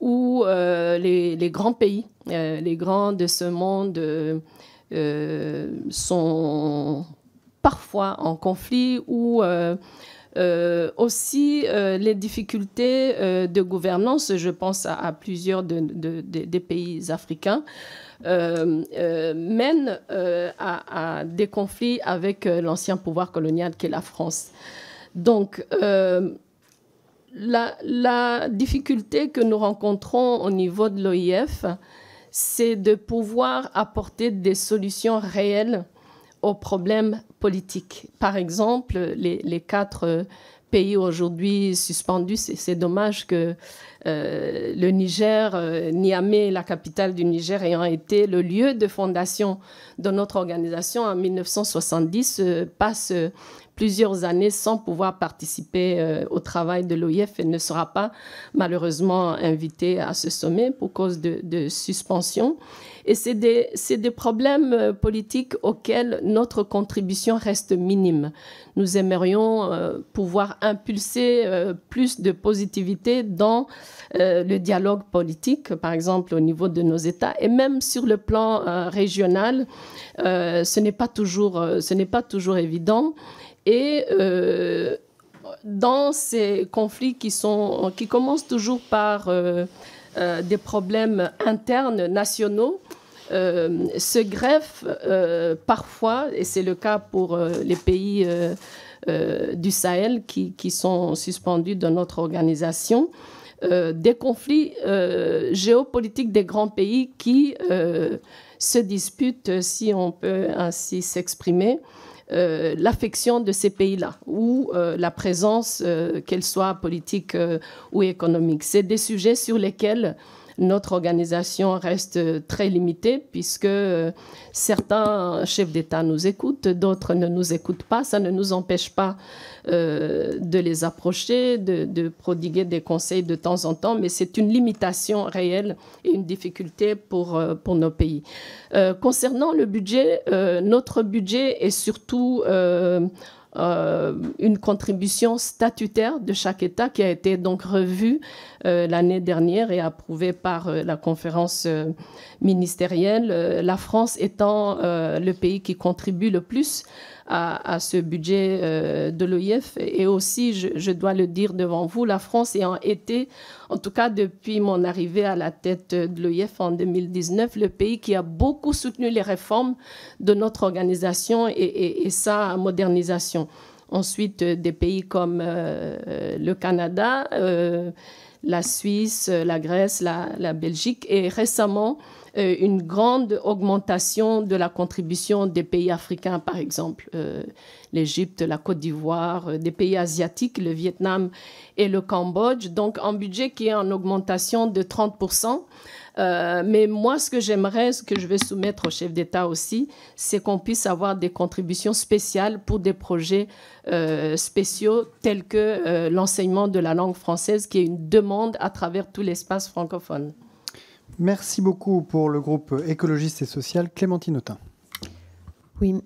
où les grands pays, les grands de ce monde sont parfois en conflit ou aussi les difficultés de gouvernance, je pense à plusieurs des pays africains, mènent à des conflits avec l'ancien pouvoir colonial qu'est la France. Donc, la difficulté que nous rencontrons au niveau de l'OIF, c'est de pouvoir apporter des solutions réelles aux problèmes politiques. Par exemple, les 4 pays aujourd'hui suspendus, c'est dommage que le Niger, Niamey, la capitale du Niger, ayant été le lieu de fondation de notre organisation en 1970, passe plusieurs années sans pouvoir participer au travail de l'OIF et ne sera pas malheureusement invité à ce sommet pour cause de suspension. Et c'est des problèmes politiques auxquels notre contribution reste minime. Nous aimerions pouvoir impulser plus de positivité dans le dialogue politique, par exemple au niveau de nos États, et même sur le plan régional, ce n'est pas toujours évident. Et dans ces conflits qui commencent toujours par des problèmes internes nationaux, se greffent parfois, et c'est le cas pour les pays du Sahel qui sont suspendus dans notre organisation, des conflits géopolitiques des grands pays qui se disputent, si on peut ainsi s'exprimer, l'affection de ces pays-là, ou la présence, qu'elle soit politique ou économique. C'est des sujets sur lesquels notre organisation reste très limitée, puisque certains chefs d'État nous écoutent, d'autres ne nous écoutent pas. Ça ne nous empêche pas de les approcher, de prodiguer des conseils de temps en temps, mais c'est une limitation réelle et une difficulté pour nos pays. Concernant le budget, notre budget est surtout une contribution statutaire de chaque État qui a été donc revue l'année dernière et approuvée par la conférence ministérielle, la France étant le pays qui contribue le plus à ce budget de l'OIF. Et aussi, je dois le dire devant vous, la France ayant été, en tout cas depuis mon arrivée à la tête de l'OIF en 2019, le pays qui a beaucoup soutenu les réformes de notre organisation et sa modernisation. Ensuite, des pays comme le Canada, la Suisse, la Grèce, la Belgique, et récemment, une grande augmentation de la contribution des pays africains, par exemple, l'Égypte, la Côte d'Ivoire, des pays asiatiques, le Vietnam et le Cambodge. Donc, un budget qui est en augmentation de 30%. Mais moi, ce que j'aimerais, ce que je vais soumettre au chef d'État aussi, c'est qu'on puisse avoir des contributions spéciales pour des projets spéciaux tels que l'enseignement de la langue française, qui est une demande à travers tout l'espace francophone. Merci beaucoup pour le groupe écologiste et social. Clémentine Autain. Oui,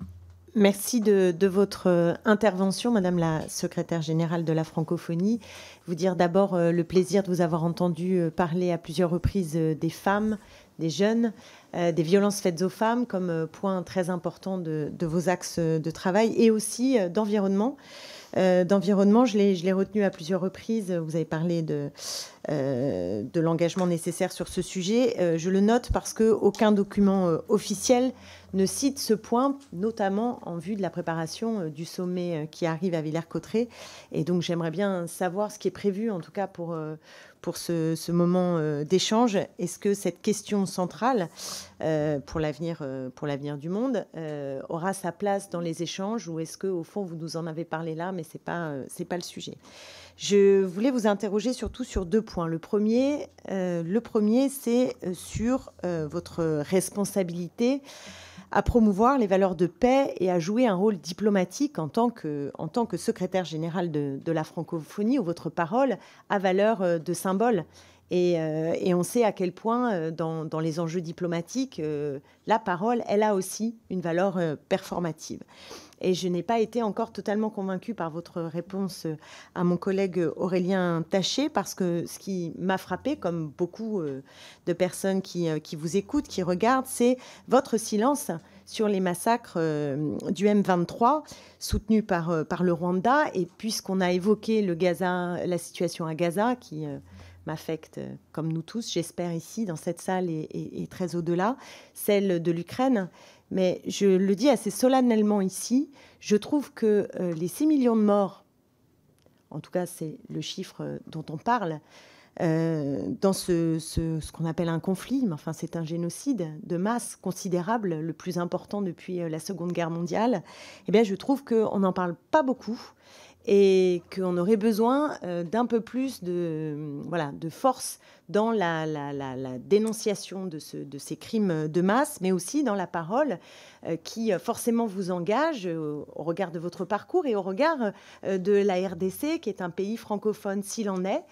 merci de votre intervention, Madame la secrétaire générale de la francophonie. Vous dire d'abord le plaisir de vous avoir entendu parler à plusieurs reprises des femmes, des jeunes, des violences faites aux femmes comme point très important de vos axes de travail, et aussi d'environnement. D'environnement, je l'ai retenu à plusieurs reprises. Vous avez parlé de l'engagement nécessaire sur ce sujet. Je le note parce qu'aucun document officiel ne cite ce point, notamment en vue de la préparation du sommet qui arrive à Villers-Cotterêts. Et donc, j'aimerais bien savoir ce qui est prévu, en tout cas pour ce moment d'échange. Est-ce que cette question centrale pour l'avenir du monde aura sa place dans les échanges, ou est-ce que, au fond, vous nous en avez parlé là, mais c'est pas le sujet. Je voulais vous interroger surtout sur deux points. Le premier, c'est sur votre responsabilité à promouvoir les valeurs de paix et à jouer un rôle diplomatique en tant que secrétaire général de la francophonie, où votre parole a valeur de symbole. Et on sait à quel point, dans les enjeux diplomatiques, la parole, elle a aussi une valeur performative. Et je n'ai pas été encore totalement convaincue par votre réponse à mon collègue Aurélien Taché, parce que ce qui m'a frappée, comme beaucoup de personnes qui vous écoutent, qui regardent, c'est votre silence sur les massacres du M23, soutenus par le Rwanda. Et puisqu'on a évoqué la situation à Gaza, qui m'affecte comme nous tous, j'espère, ici, dans cette salle et très au-delà, celle de l'Ukraine. Mais je le dis assez solennellement ici, je trouve que les 6 millions de morts, en tout cas c'est le chiffre dont on parle, dans ce qu'on appelle un conflit, mais enfin c'est un génocide de masse considérable, le plus important depuis la Seconde Guerre mondiale, eh bien je trouve qu'on n'en parle pas beaucoup. et qu'on aurait besoin d'un peu plus de force dans la dénonciation de ces crimes de masse, mais aussi dans la parole qui forcément vous engage au regard de votre parcours et au regard de la RDC, qui est un pays francophone s'il en est.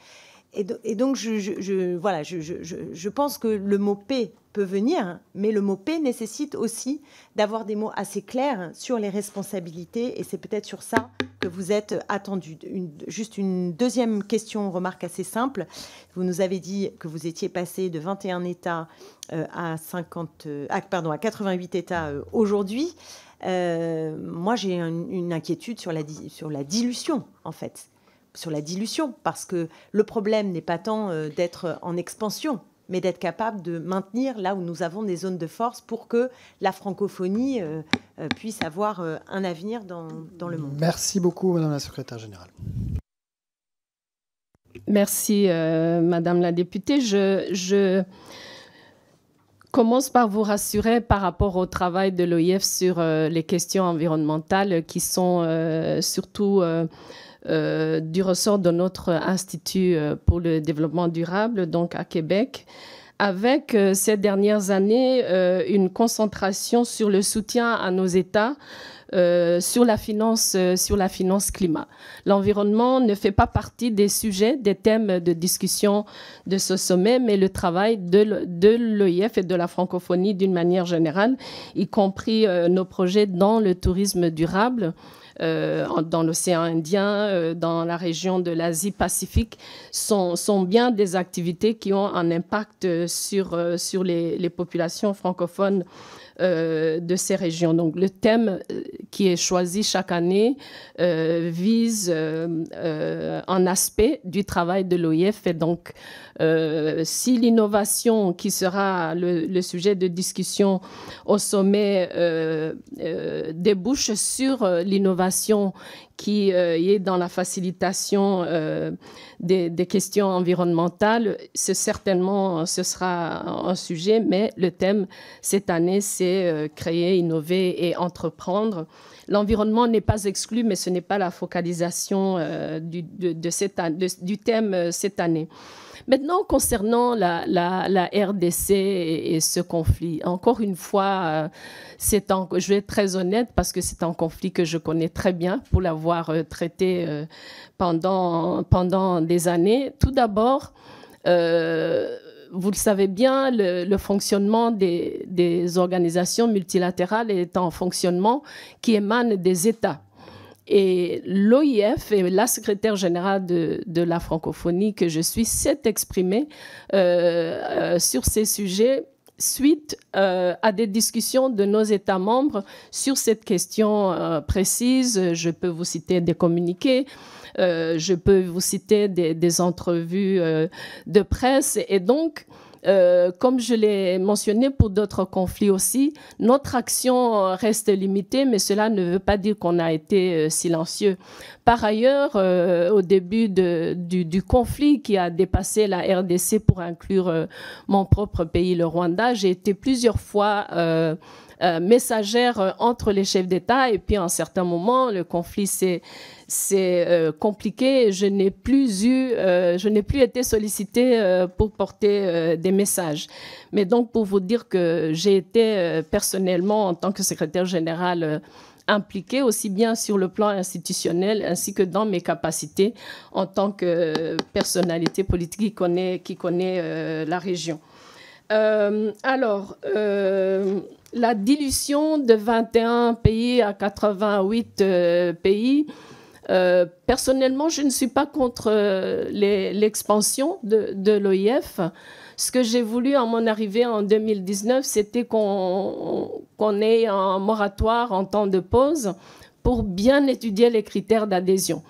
Et donc, je pense que le mot paix peut venir, mais le mot paix nécessite aussi d'avoir des mots assez clairs sur les responsabilités, et c'est peut-être sur ça que vous êtes attendu. Juste une deuxième question, remarque assez simple. Vous nous avez dit que vous étiez passé de 21 États à 88 États aujourd'hui. Moi, j'ai une inquiétude sur la dilution, en fait. Sur la dilution, parce que le problème n'est pas tant d'être en expansion, mais d'être capable de maintenir là où nous avons des zones de force pour que la francophonie puisse avoir un avenir dans le monde. Merci beaucoup, Madame la Secrétaire Générale. Merci, Madame la députée. Je commence par vous rassurer par rapport au travail de l'OIF sur les questions environnementales qui sont surtout du ressort de notre Institut pour le développement durable, donc à Québec, avec ces dernières années une concentration sur le soutien à nos États sur la finance climat. L'environnement ne fait pas partie des sujets, des thèmes de discussion de ce sommet, mais le travail de l'OIF et de la francophonie d'une manière générale, y compris nos projets dans le tourisme durable, dans l'océan Indien, dans la région de l'Asie-Pacifique, sont bien des activités qui ont un impact sur les populations francophones de ces régions. Donc, le thème qui est choisi chaque année vise un aspect du travail de l'OIF. Et donc, si l'innovation qui sera le sujet de discussion au sommet débouche sur l'innovation qui est dans la facilitation des questions environnementales, ce sera un sujet, mais le thème cette année, c'est créer, innover et entreprendre. L'environnement n'est pas exclu, mais ce n'est pas la focalisation du thème cette année. Maintenant, concernant la RDC et ce conflit, encore une fois, je vais être très honnête parce que c'est un conflit que je connais très bien pour l'avoir traité pendant des années. Tout d'abord, vous le savez bien, le fonctionnement des organisations multilatérales est un fonctionnement qui émane des États. Et l'OIF et la secrétaire générale de la francophonie que je suis s'est exprimée sur ces sujets suite à des discussions de nos États membres sur cette question précise. Je peux vous citer des communiqués, je peux vous citer des entrevues de presse. Et donc, comme je l'ai mentionné pour d'autres conflits aussi, notre action reste limitée, mais cela ne veut pas dire qu'on a été silencieux. Par ailleurs, au début du conflit qui a dépassé la RDC pour inclure mon propre pays, le Rwanda, j'ai été plusieurs fois messagère entre les chefs d'État, et puis à un certain moment, le conflit s'est compliqué. Je n'ai plus été sollicitée pour porter des messages. Mais donc, pour vous dire que j'ai été personnellement, en tant que secrétaire générale, impliquée aussi bien sur le plan institutionnel ainsi que dans mes capacités en tant que personnalité politique qui connaît la région. La dilution de 21 pays à 88 pays, personnellement, je ne suis pas contre l'expansion de l'OIF. Ce que j'ai voulu à mon arrivée en 2019, c'était qu'on ait un moratoire en temps de pause pour bien étudier les critères d'adhésion.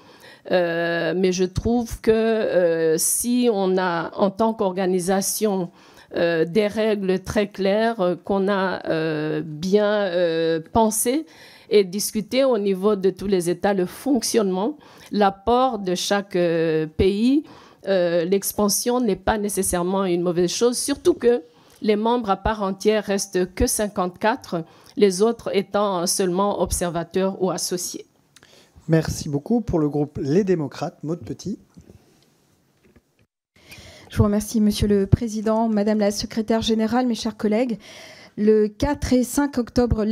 Mais je trouve que si on a, en tant qu'organisation, des règles très claires qu'on a bien pensées et discuté au niveau de tous les États, le fonctionnement, l'apport de chaque pays, l'expansion n'est pas nécessairement une mauvaise chose, surtout que les membres à part entière restent que 54, les autres étant seulement observateurs ou associés. Merci beaucoup. Pour le groupe Les Démocrates, Maude Petit. Je vous remercie, Monsieur le Président, Madame la Secrétaire Générale, mes chers collègues. Les 4 et 5 octobre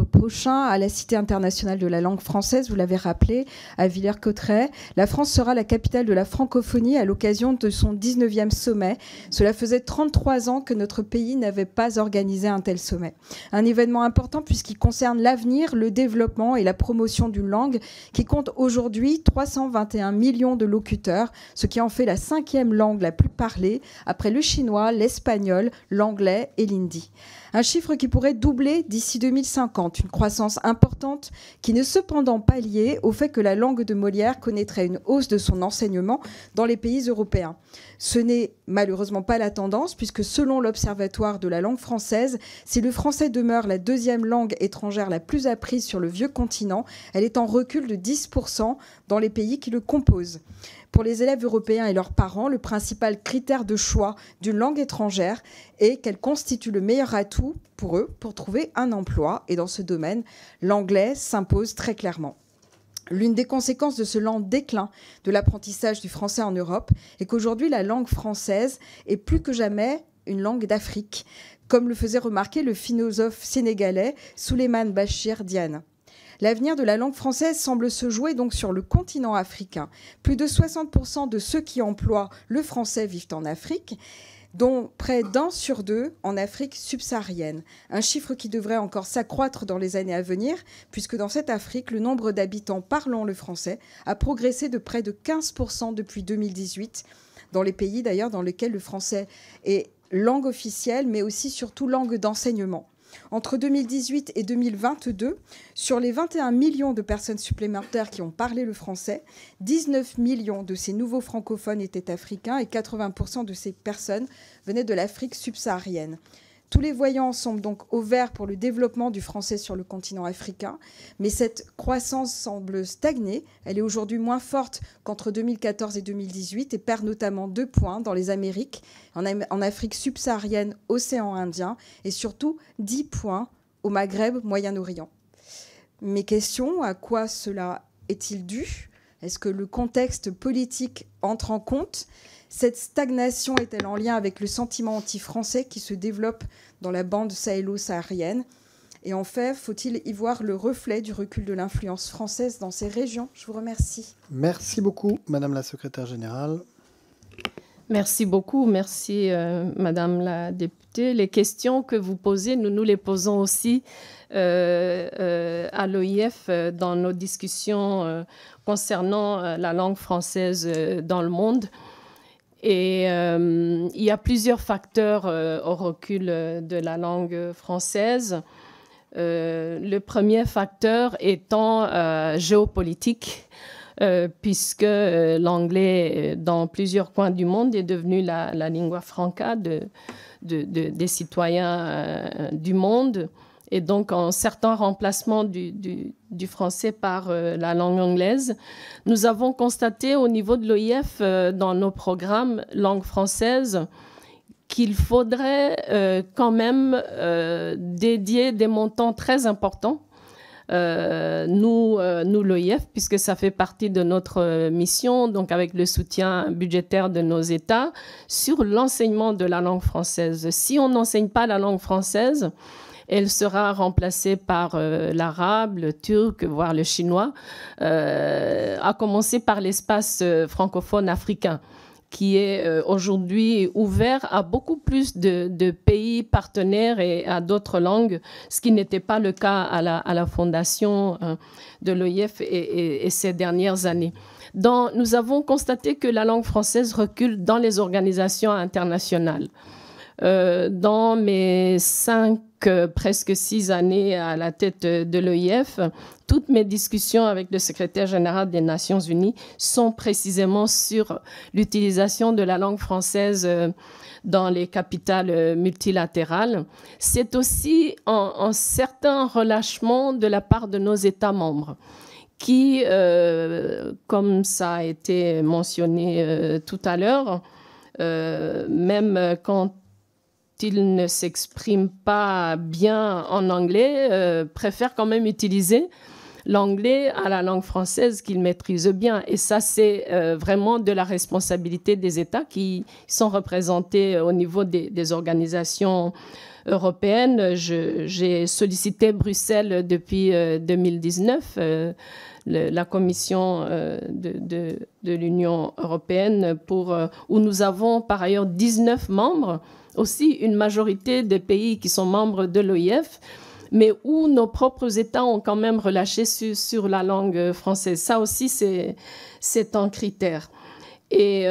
prochains, à la Cité internationale de la langue française, vous l'avez rappelé, à Villers-Cotterêts, la France sera la capitale de la francophonie à l'occasion de son 19e sommet. Cela faisait 33 ans que notre pays n'avait pas organisé un tel sommet. Un événement important puisqu'il concerne l'avenir, le développement et la promotion d'une langue qui compte aujourd'hui 321 millions de locuteurs, ce qui en fait la 5e langue la plus parlée, après le chinois, l'espagnol, l'anglais et l'hindi. Un chiffre qui pourrait doubler d'ici 2050, une croissance importante qui n'est cependant pas liée au fait que la langue de Molière connaîtrait une hausse de son enseignement dans les pays européens. Ce n'est malheureusement pas la tendance, puisque selon l'Observatoire de la langue française, si le français demeure la 2e langue étrangère la plus apprise sur le vieux continent, elle est en recul de 10% dans les pays qui le composent. Pour les élèves européens et leurs parents, le principal critère de choix d'une langue étrangère est qu'elle constitue le meilleur atout pour eux pour trouver un emploi. Et dans ce domaine, l'anglais s'impose très clairement. L'une des conséquences de ce lent déclin de l'apprentissage du français en Europe est qu'aujourd'hui, la langue française est plus que jamais une langue d'Afrique, comme le faisait remarquer le philosophe sénégalais Souleymane Bachir Diagne. L'avenir de la langue française semble se jouer donc sur le continent africain. Plus de 60% de ceux qui emploient le français vivent en Afrique, dont près d'1 sur 2 en Afrique subsaharienne. Un chiffre qui devrait encore s'accroître dans les années à venir, puisque dans cette Afrique, le nombre d'habitants parlant le français a progressé de près de 15% depuis 2018, dans les pays d'ailleurs dans lesquels le français est langue officielle, mais aussi surtout langue d'enseignement. Entre 2018 et 2022, sur les 21 millions de personnes supplémentaires qui ont parlé le français, 19 millions de ces nouveaux francophones étaient africains et 80% de ces personnes venaient de l'Afrique subsaharienne. Tous les voyants semblent donc au vert pour le développement du français sur le continent africain, mais cette croissance semble stagner. Elle est aujourd'hui moins forte qu'entre 2014 et 2018 et perd notamment 2 points dans les Amériques, en Afrique subsaharienne, océan Indien et surtout 10 points au Maghreb, Moyen-Orient. Mes questions, à quoi cela est-il dû ? Est-ce que le contexte politique entre en compte ? Cette stagnation est-elle en lien avec le sentiment anti-français qui se développe dans la bande sahélo-saharienne ? Et en fait, faut-il y voir le reflet du recul de l'influence française dans ces régions ? Je vous remercie. Merci beaucoup, Madame la Secrétaire Générale. Merci beaucoup. Merci, Madame la députée. Les questions que vous posez, nous les posons aussi à l'OIF dans nos discussions concernant la langue française dans le monde. Et il y a plusieurs facteurs au recul de la langue française. Le premier facteur étant géopolitique, puisque l'anglais, dans plusieurs coins du monde, est devenu la lingua franca des citoyens du monde. Et donc, en certain remplacement du français par la langue anglaise, nous avons constaté au niveau de l'OIF, dans nos programmes langue française, qu'il faudrait quand même dédier des montants très importants, nous l'OIF, puisque ça fait partie de notre mission, donc avec le soutien budgétaire de nos États, sur l'enseignement de la langue française. Si on n'enseigne pas la langue française, elle sera remplacée par l'arabe, le turc, voire le chinois, à commencer par l'espace francophone africain, qui est aujourd'hui ouvert à beaucoup plus de pays partenaires et à d'autres langues, ce qui n'était pas le cas à la fondation de l'OIF et ces dernières années. Nous avons constaté que la langue française recule dans les organisations internationales. Dans mes presque 6 années à la tête de l'OIF, toutes mes discussions avec le secrétaire général des Nations Unies sont précisément sur l'utilisation de la langue française dans les capitales multilatérales. C'est aussi un certain relâchement de la part de nos États membres qui, comme ça a été mentionné tout à l'heure, même quand ils ne s'expriment pas bien en anglais, préfèrent quand même utiliser l'anglais à la langue française qu'ils maîtrisent bien. Et ça, c'est vraiment de la responsabilité des États qui sont représentés au niveau des organisations européennes. J'ai sollicité Bruxelles depuis 2019, la Commission de l'Union européenne, où nous avons par ailleurs 19 membres, aussi une majorité des pays qui sont membres de l'OIF, mais où nos propres États ont quand même relâché sur la langue française. Ça aussi, c'est un critère. Et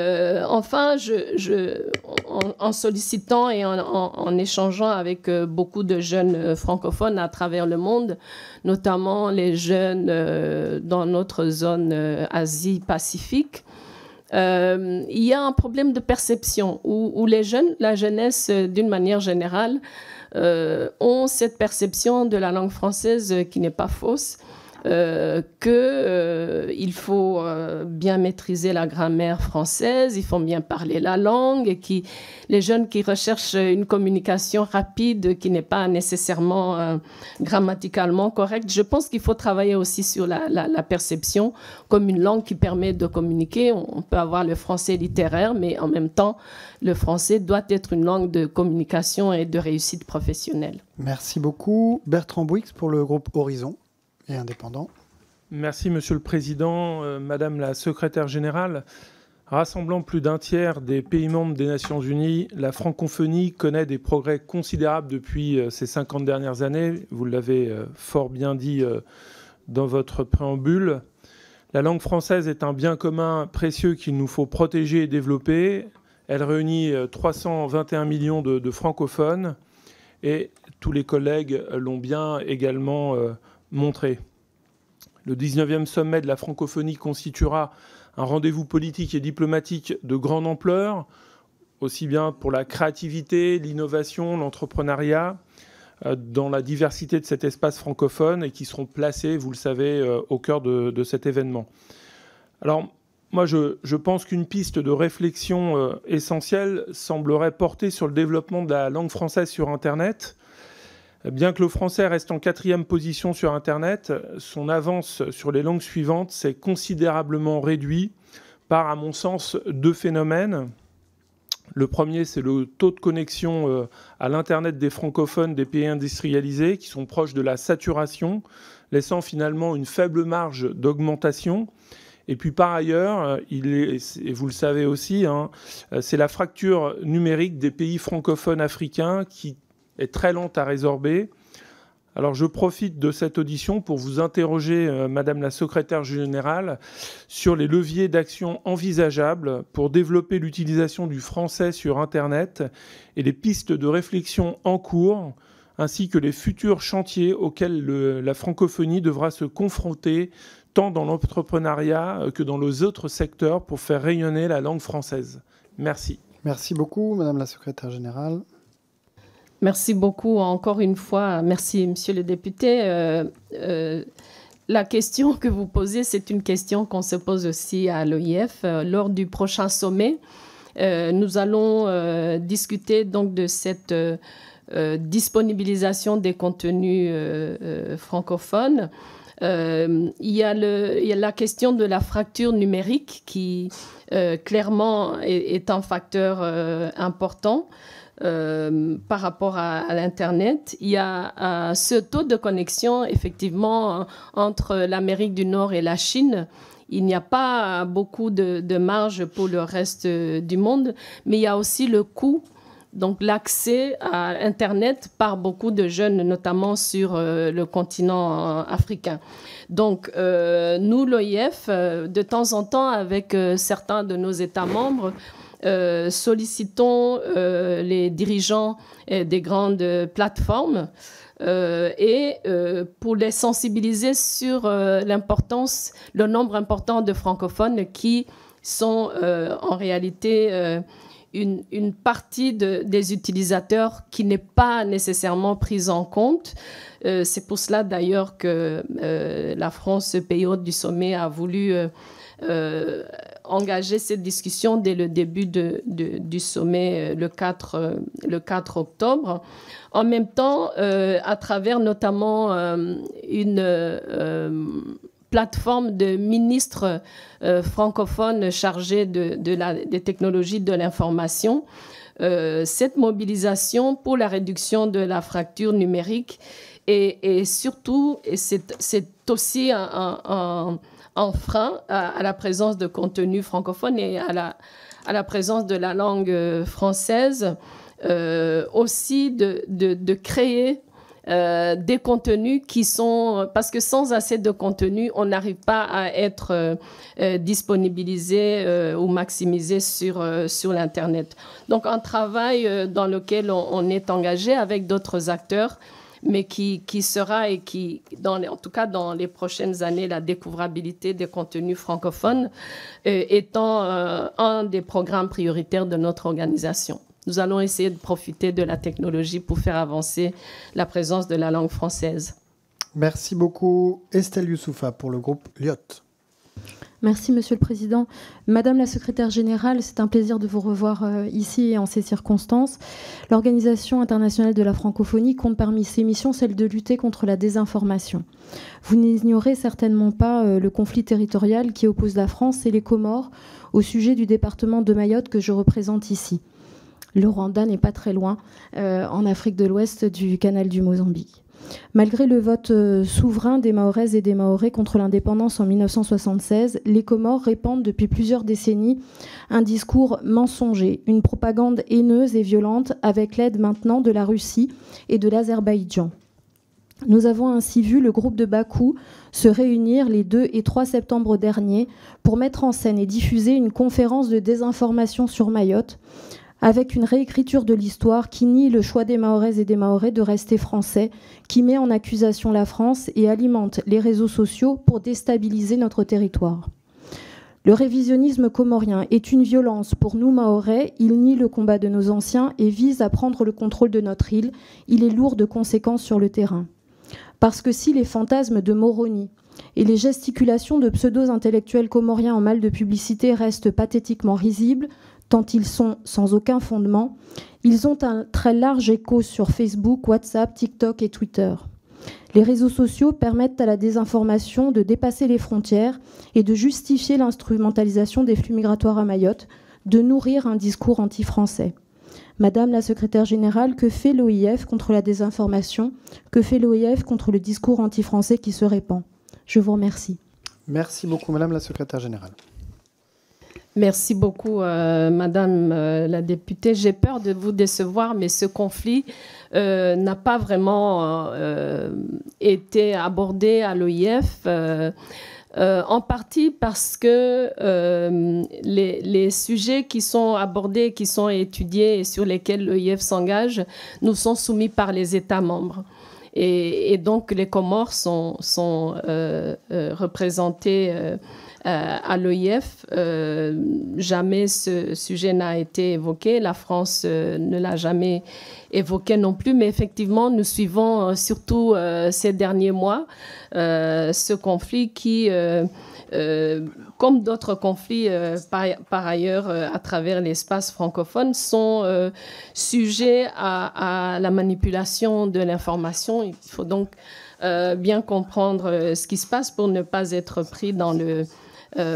enfin, en sollicitant et en échangeant avec beaucoup de jeunes francophones à travers le monde, notamment les jeunes dans notre zone Asie-Pacifique, il y a un problème de perception où les jeunes, la jeunesse d'une manière générale, ont cette perception de la langue française qui n'est pas fausse, qu'il faut bien maîtriser la grammaire française, il faut bien parler la langue, et les jeunes qui recherchent une communication rapide qui n'est pas nécessairement grammaticalement correcte, je pense qu'il faut travailler aussi sur la perception comme une langue qui permet de communiquer. On peut avoir le français littéraire, mais en même temps, le français doit être une langue de communication et de réussite professionnelle. Merci beaucoup. Bertrand Bouix pour le groupe Horizon et indépendant. Merci Monsieur le Président, Madame la Secrétaire Générale. Rassemblant plus d'un tiers des pays membres des Nations Unies, la francophonie connaît des progrès considérables depuis ces 50 dernières années. Vous l'avez fort bien dit dans votre préambule. La langue française est un bien commun précieux qu'il nous faut protéger et développer. Elle réunit 321 millions de francophones et tous les collègues l'ont bien également montré. Le 19e sommet de la francophonie constituera un rendez-vous politique et diplomatique de grande ampleur, aussi bien pour la créativité, l'innovation, l'entrepreneuriat, dans la diversité de cet espace francophone et qui seront placés, vous le savez, au cœur de cet événement. Alors, moi, je pense qu'une piste de réflexion essentielle semblerait porter sur le développement de la langue française sur Internet. Bien que le français reste en 4e position sur Internet, son avance sur les langues suivantes s'est considérablement réduite par, à mon sens, deux phénomènes. Le premier, c'est le taux de connexion à l'Internet des francophones des pays industrialisés qui sont proches de la saturation, laissant finalement une faible marge d'augmentation. Et puis par ailleurs, et vous le savez aussi, c'est la fracture numérique des pays francophones africains qui est très lente à résorber. Alors je profite de cette audition pour vous interroger, Madame la Secrétaire Générale, sur les leviers d'action envisageables pour développer l'utilisation du français sur Internet et les pistes de réflexion en cours, ainsi que les futurs chantiers auxquels la francophonie devra se confronter tant dans l'entrepreneuriat que dans les autres secteurs pour faire rayonner la langue française. Merci. Merci beaucoup, Madame la Secrétaire Générale. Merci beaucoup encore une fois. Merci, Monsieur le député. La question que vous posez, c'est une question qu'on se pose aussi à l'OIF. Lors du prochain sommet, nous allons discuter donc de cette disponibilisation des contenus francophones. Il y a la question de la fracture numérique qui clairement est un facteur important. Par rapport à l'Internet. Il y a ce taux de connexion, effectivement, entre l'Amérique du Nord et la Chine. Il n'y a pas beaucoup de marge pour le reste du monde, mais il y a aussi le coût, donc l'accès à Internet par beaucoup de jeunes, notamment sur le continent africain. Donc, nous, l'OIF, de temps en temps, avec certains de nos États membres, sollicitons les dirigeants des grandes plateformes pour les sensibiliser sur l'importance, le nombre important de francophones qui sont en réalité une partie des utilisateurs qui n'est pas nécessairement prise en compte. C'est pour cela d'ailleurs que la France, pays hôte du sommet, a voulu engagé cette discussion dès le début du sommet le 4 octobre. En même temps, à travers notamment une plateforme de ministres francophones chargés des technologies de l'information, cette mobilisation pour la réduction de la fracture numérique et surtout, et c'est aussi un frein à la présence de contenu francophone et à la présence de la langue française, aussi de créer des contenus qui sont... Parce que sans assez de contenu, on n'arrive pas à être disponibilisé ou maximisé sur l'Internet. Donc un travail dans lequel on est engagé avec d'autres acteurs, mais qui sera, et qui, en tout cas dans les prochaines années, la découvrabilité des contenus francophones étant un des programmes prioritaires de notre organisation. Nous allons essayer de profiter de la technologie pour faire avancer la présence de la langue française. Merci beaucoup. Estelle Youssoufa pour le groupe LIOT. Merci, Monsieur le Président. Madame la Secrétaire Générale, c'est un plaisir de vous revoir ici et en ces circonstances. L'Organisation internationale de la francophonie compte parmi ses missions celle de lutter contre la désinformation. Vous n'ignorez certainement pas le conflit territorial qui oppose la France et les Comores au sujet du département de Mayotte que je représente ici. Le Rwanda n'est pas très loin, en Afrique de l'Ouest du canal du Mozambique. Malgré le vote souverain des Mahoraises et des Mahorais contre l'indépendance en 1976, les Comores répandent depuis plusieurs décennies un discours mensonger, une propagande haineuse et violente avec l'aide maintenant de la Russie et de l'Azerbaïdjan. Nous avons ainsi vu le groupe de Bakou se réunir les 2 et 3 septembre derniers pour mettre en scène et diffuser une conférence de désinformation sur Mayotte, avec une réécriture de l'histoire qui nie le choix des Mahoraises et des Mahorais de rester français, qui met en accusation la France et alimente les réseaux sociaux pour déstabiliser notre territoire. Le révisionnisme comorien est une violence pour nous Mahorais, il nie le combat de nos anciens et vise à prendre le contrôle de notre île, il est lourd de conséquences sur le terrain. Parce que si les fantasmes de Moroni et les gesticulations de pseudo-intellectuels comoriens en mal de publicité restent pathétiquement risibles, tant ils sont sans aucun fondement, ils ont un très large écho sur Facebook, WhatsApp, TikTok et Twitter. Les réseaux sociaux permettent à la désinformation de dépasser les frontières et de justifier l'instrumentalisation des flux migratoires à Mayotte, de nourrir un discours anti-français. Madame la Secrétaire Générale, que fait l'OIF contre la désinformation? Que fait l'OIF contre le discours anti-français qui se répand? Je vous remercie. Merci beaucoup, Madame la Secrétaire Générale. Merci beaucoup, Madame la députée. J'ai peur de vous décevoir, mais ce conflit n'a pas vraiment été abordé à l'OIF, en partie parce que les sujets qui sont abordés, qui sont étudiés et sur lesquels l'OIF s'engage, nous sont soumis par les États membres. Et donc, les Comores sont représentés à l'OIF. Jamais ce sujet n'a été évoqué. La France ne l'a jamais évoqué non plus. Mais effectivement, nous suivons surtout ces derniers mois ce conflit qui, comme d'autres conflits par ailleurs à travers l'espace francophone, sont sujets à la manipulation de l'information. Il faut donc bien comprendre ce qui se passe pour ne pas être pris dans le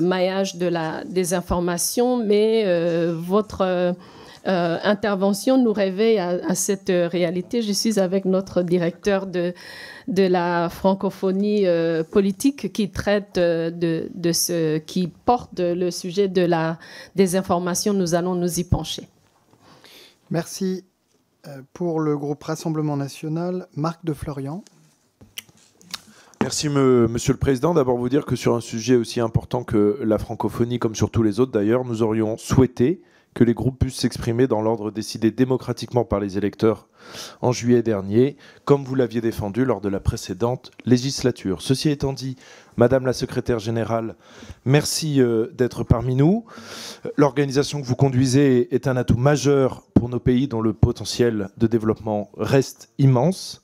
maillage de la désinformation, mais votre intervention nous réveille à cette réalité. Je suis avec notre directeur de la francophonie politique qui traite qui porte le sujet de la désinformation. Nous allons nous y pencher. Merci. Pour le groupe Rassemblement National, Marc de Florian. Merci, Monsieur le Président. D'abord, vous dire que sur un sujet aussi important que la francophonie, comme sur tous les autres d'ailleurs, nous aurions souhaité que les groupes puissent s'exprimer dans l'ordre décidé démocratiquement par les électeurs en juillet dernier, comme vous l'aviez défendu lors de la précédente législature. Ceci étant dit, Madame la Secrétaire Générale, merci d'être parmi nous. L'organisation que vous conduisez est un atout majeur pour nos pays dont le potentiel de développement reste immense.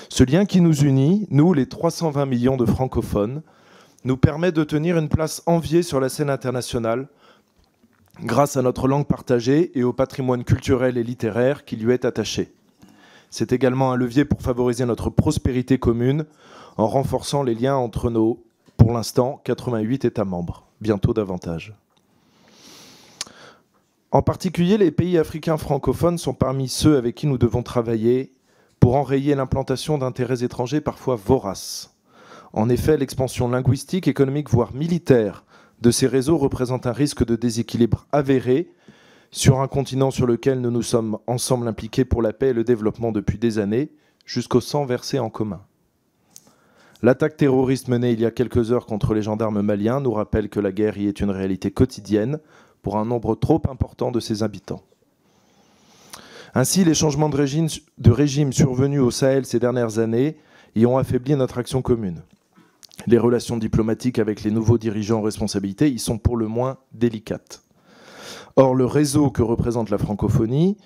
Ce lien qui nous unit, nous, les 320 millions de francophones, nous permet de tenir une place enviée sur la scène internationale grâce à notre langue partagée et au patrimoine culturel et littéraire qui lui est attaché. C'est également un levier pour favoriser notre prospérité commune en renforçant les liens entre nos, pour l'instant, 88 États membres, bientôt davantage. En particulier, les pays africains francophones sont parmi ceux avec qui nous devons travailler pour enrayer l'implantation d'intérêts étrangers parfois voraces. En effet, l'expansion linguistique, économique, voire militaire de ces réseaux représente un risque de déséquilibre avéré sur un continent sur lequel nous nous sommes ensemble impliqués pour la paix et le développement depuis des années, jusqu'au sang versé en commun. L'attaque terroriste menée il y a quelques heures contre les gendarmes maliens nous rappelle que la guerre y est une réalité quotidienne pour un nombre trop important de ses habitants. Ainsi, les changements de régime survenus au Sahel ces dernières années y ont affaibli notre action commune. Les relations diplomatiques avec les nouveaux dirigeants en responsabilité y sont pour le moins délicates. Or, le réseau que représente la francophonie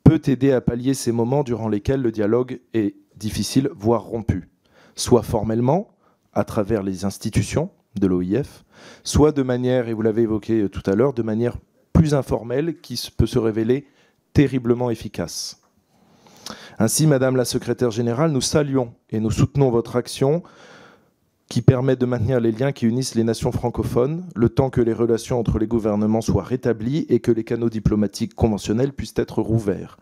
peut aider à pallier ces moments durant lesquels le dialogue est difficile, voire rompu, soit formellement, à travers les institutions de l'OIF, soit de manière, et vous l'avez évoqué tout à l'heure, de manière plus informelle qui peut se révéler terriblement efficace. Ainsi, Madame la Secrétaire Générale, nous saluons et nous soutenons votre action qui permet de maintenir les liens qui unissent les nations francophones, le temps que les relations entre les gouvernements soient rétablies et que les canaux diplomatiques conventionnels puissent être rouverts.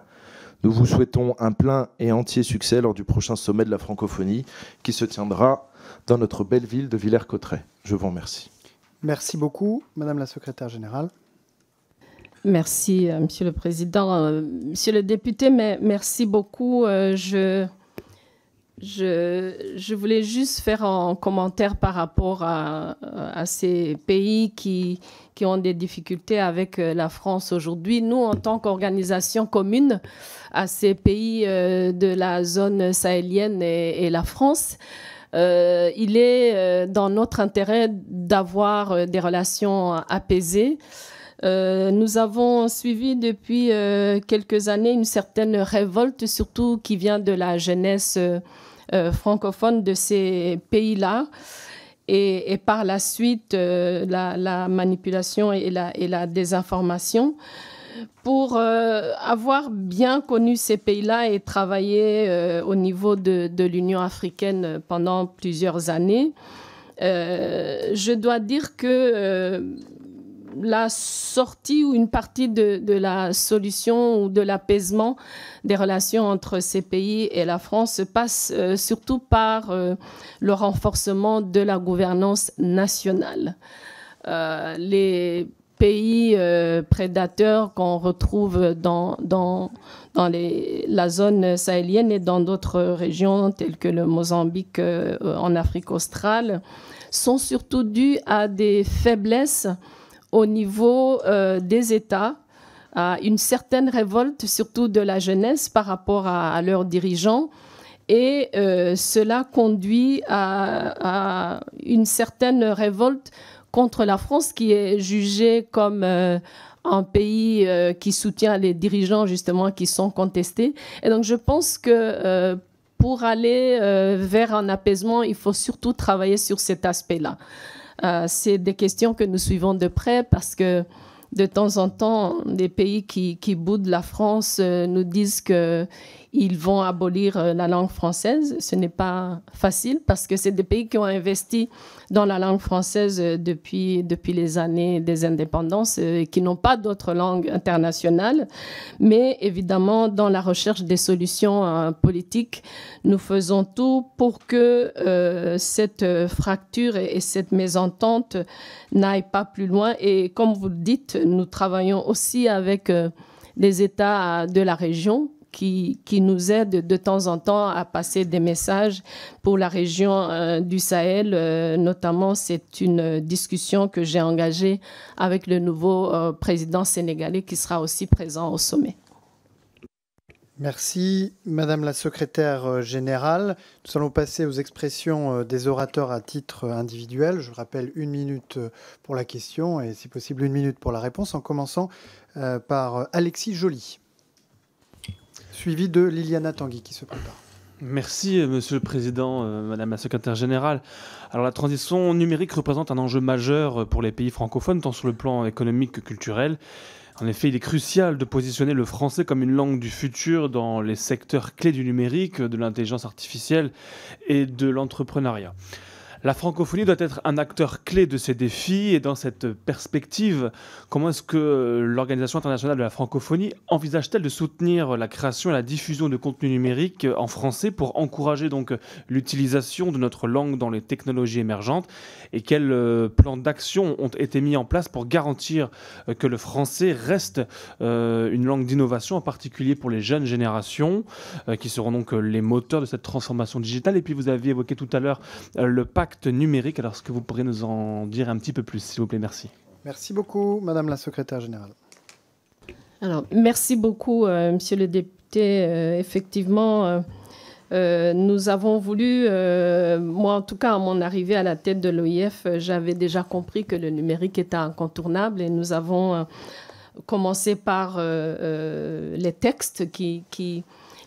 Nous vous souhaitons un plein et entier succès lors du prochain sommet de la francophonie qui se tiendra dans notre belle ville de Villers-Cotterêts. Je vous remercie. Merci beaucoup, Madame la Secrétaire Générale. Merci, Monsieur le Président. Monsieur le député, merci beaucoup. Je voulais juste faire un commentaire par rapport à ces pays qui ont des difficultés avec la France aujourd'hui. Nous, en tant qu'organisation commune à ces pays de la zone sahélienne et la France, il est dans notre intérêt d'avoir des relations apaisées. Nous avons suivi depuis quelques années une certaine révolte, surtout qui vient de la jeunesse francophone de ces pays-là. Et par la suite, la manipulation et la désinformation. Pour avoir bien connu ces pays-là et travaillé au niveau de l'Union africaine pendant plusieurs années, je dois dire que la sortie ou une partie de la solution ou de l'apaisement des relations entre ces pays et la France passe surtout par le renforcement de la gouvernance nationale. Les pays prédateurs qu'on retrouve dans la zone sahélienne et dans d'autres régions telles que le Mozambique en Afrique australe sont surtout dus à des faiblesses au niveau des États, à une certaine révolte, surtout de la jeunesse par rapport à leurs dirigeants. Et cela conduit à une certaine révolte contre la France, qui est jugée comme un pays qui soutient les dirigeants, justement, qui sont contestés. Et donc, je pense que pour aller vers un apaisement, il faut surtout travailler sur cet aspect-là. C'est des questions que nous suivons de près parce que de temps en temps, des pays qui boudent la France nous disent qu'ils vont abolir la langue française. Ce n'est pas facile parce que c'est des pays qui ont investi dans la langue française depuis les années des indépendances et qui n'ont pas d'autre langue internationale. Mais évidemment, dans la recherche des solutions politiques, nous faisons tout pour que cette fracture et cette mésentente n'aillent pas plus loin. Et comme vous le dites, nous travaillons aussi avec les États de la région qui nous aident de temps en temps à passer des messages pour la région du Sahel. Notamment, c'est une discussion que j'ai engagée avec le nouveau président sénégalais qui sera aussi présent au sommet. Merci, Madame la Secrétaire Générale. Nous allons passer aux expressions des orateurs à titre individuel. Je rappelle 1 minute pour la question et, si possible, 1 minute pour la réponse, en commençant par Alexis Joly, suivi de Liliana Tanguy qui se prépare. Merci, Monsieur le Président, Madame la Secrétaire Générale. Alors, la transition numérique représente un enjeu majeur pour les pays francophones, tant sur le plan économique que culturel. En effet, il est crucial de positionner le français comme une langue du futur dans les secteurs clés du numérique, de l'intelligence artificielle et de l'entrepreneuriat. La francophonie doit être un acteur clé de ces défis et dans cette perspective, comment est-ce que l'Organisation internationale de la francophonie envisage-t-elle de soutenir la création et la diffusion de contenus numériques en français pour encourager donc l'utilisation de notre langue dans les technologies émergentes et quels plans d'action ont été mis en place pour garantir que le français reste une langue d'innovation, en particulier pour les jeunes générations qui seront donc les moteurs de cette transformation digitale. Et puis vous aviez évoqué tout à l'heure le pacte numérique. Alors, est-ce que vous pourriez nous en dire un petit peu plus, s'il vous plaît? Merci. Merci beaucoup, Madame la Secrétaire Générale. Alors, merci beaucoup, Monsieur le député. Effectivement, nous avons voulu, moi en tout cas, à mon arrivée à la tête de l'OIF, j'avais déjà compris que le numérique était incontournable et nous avons commencé par les textes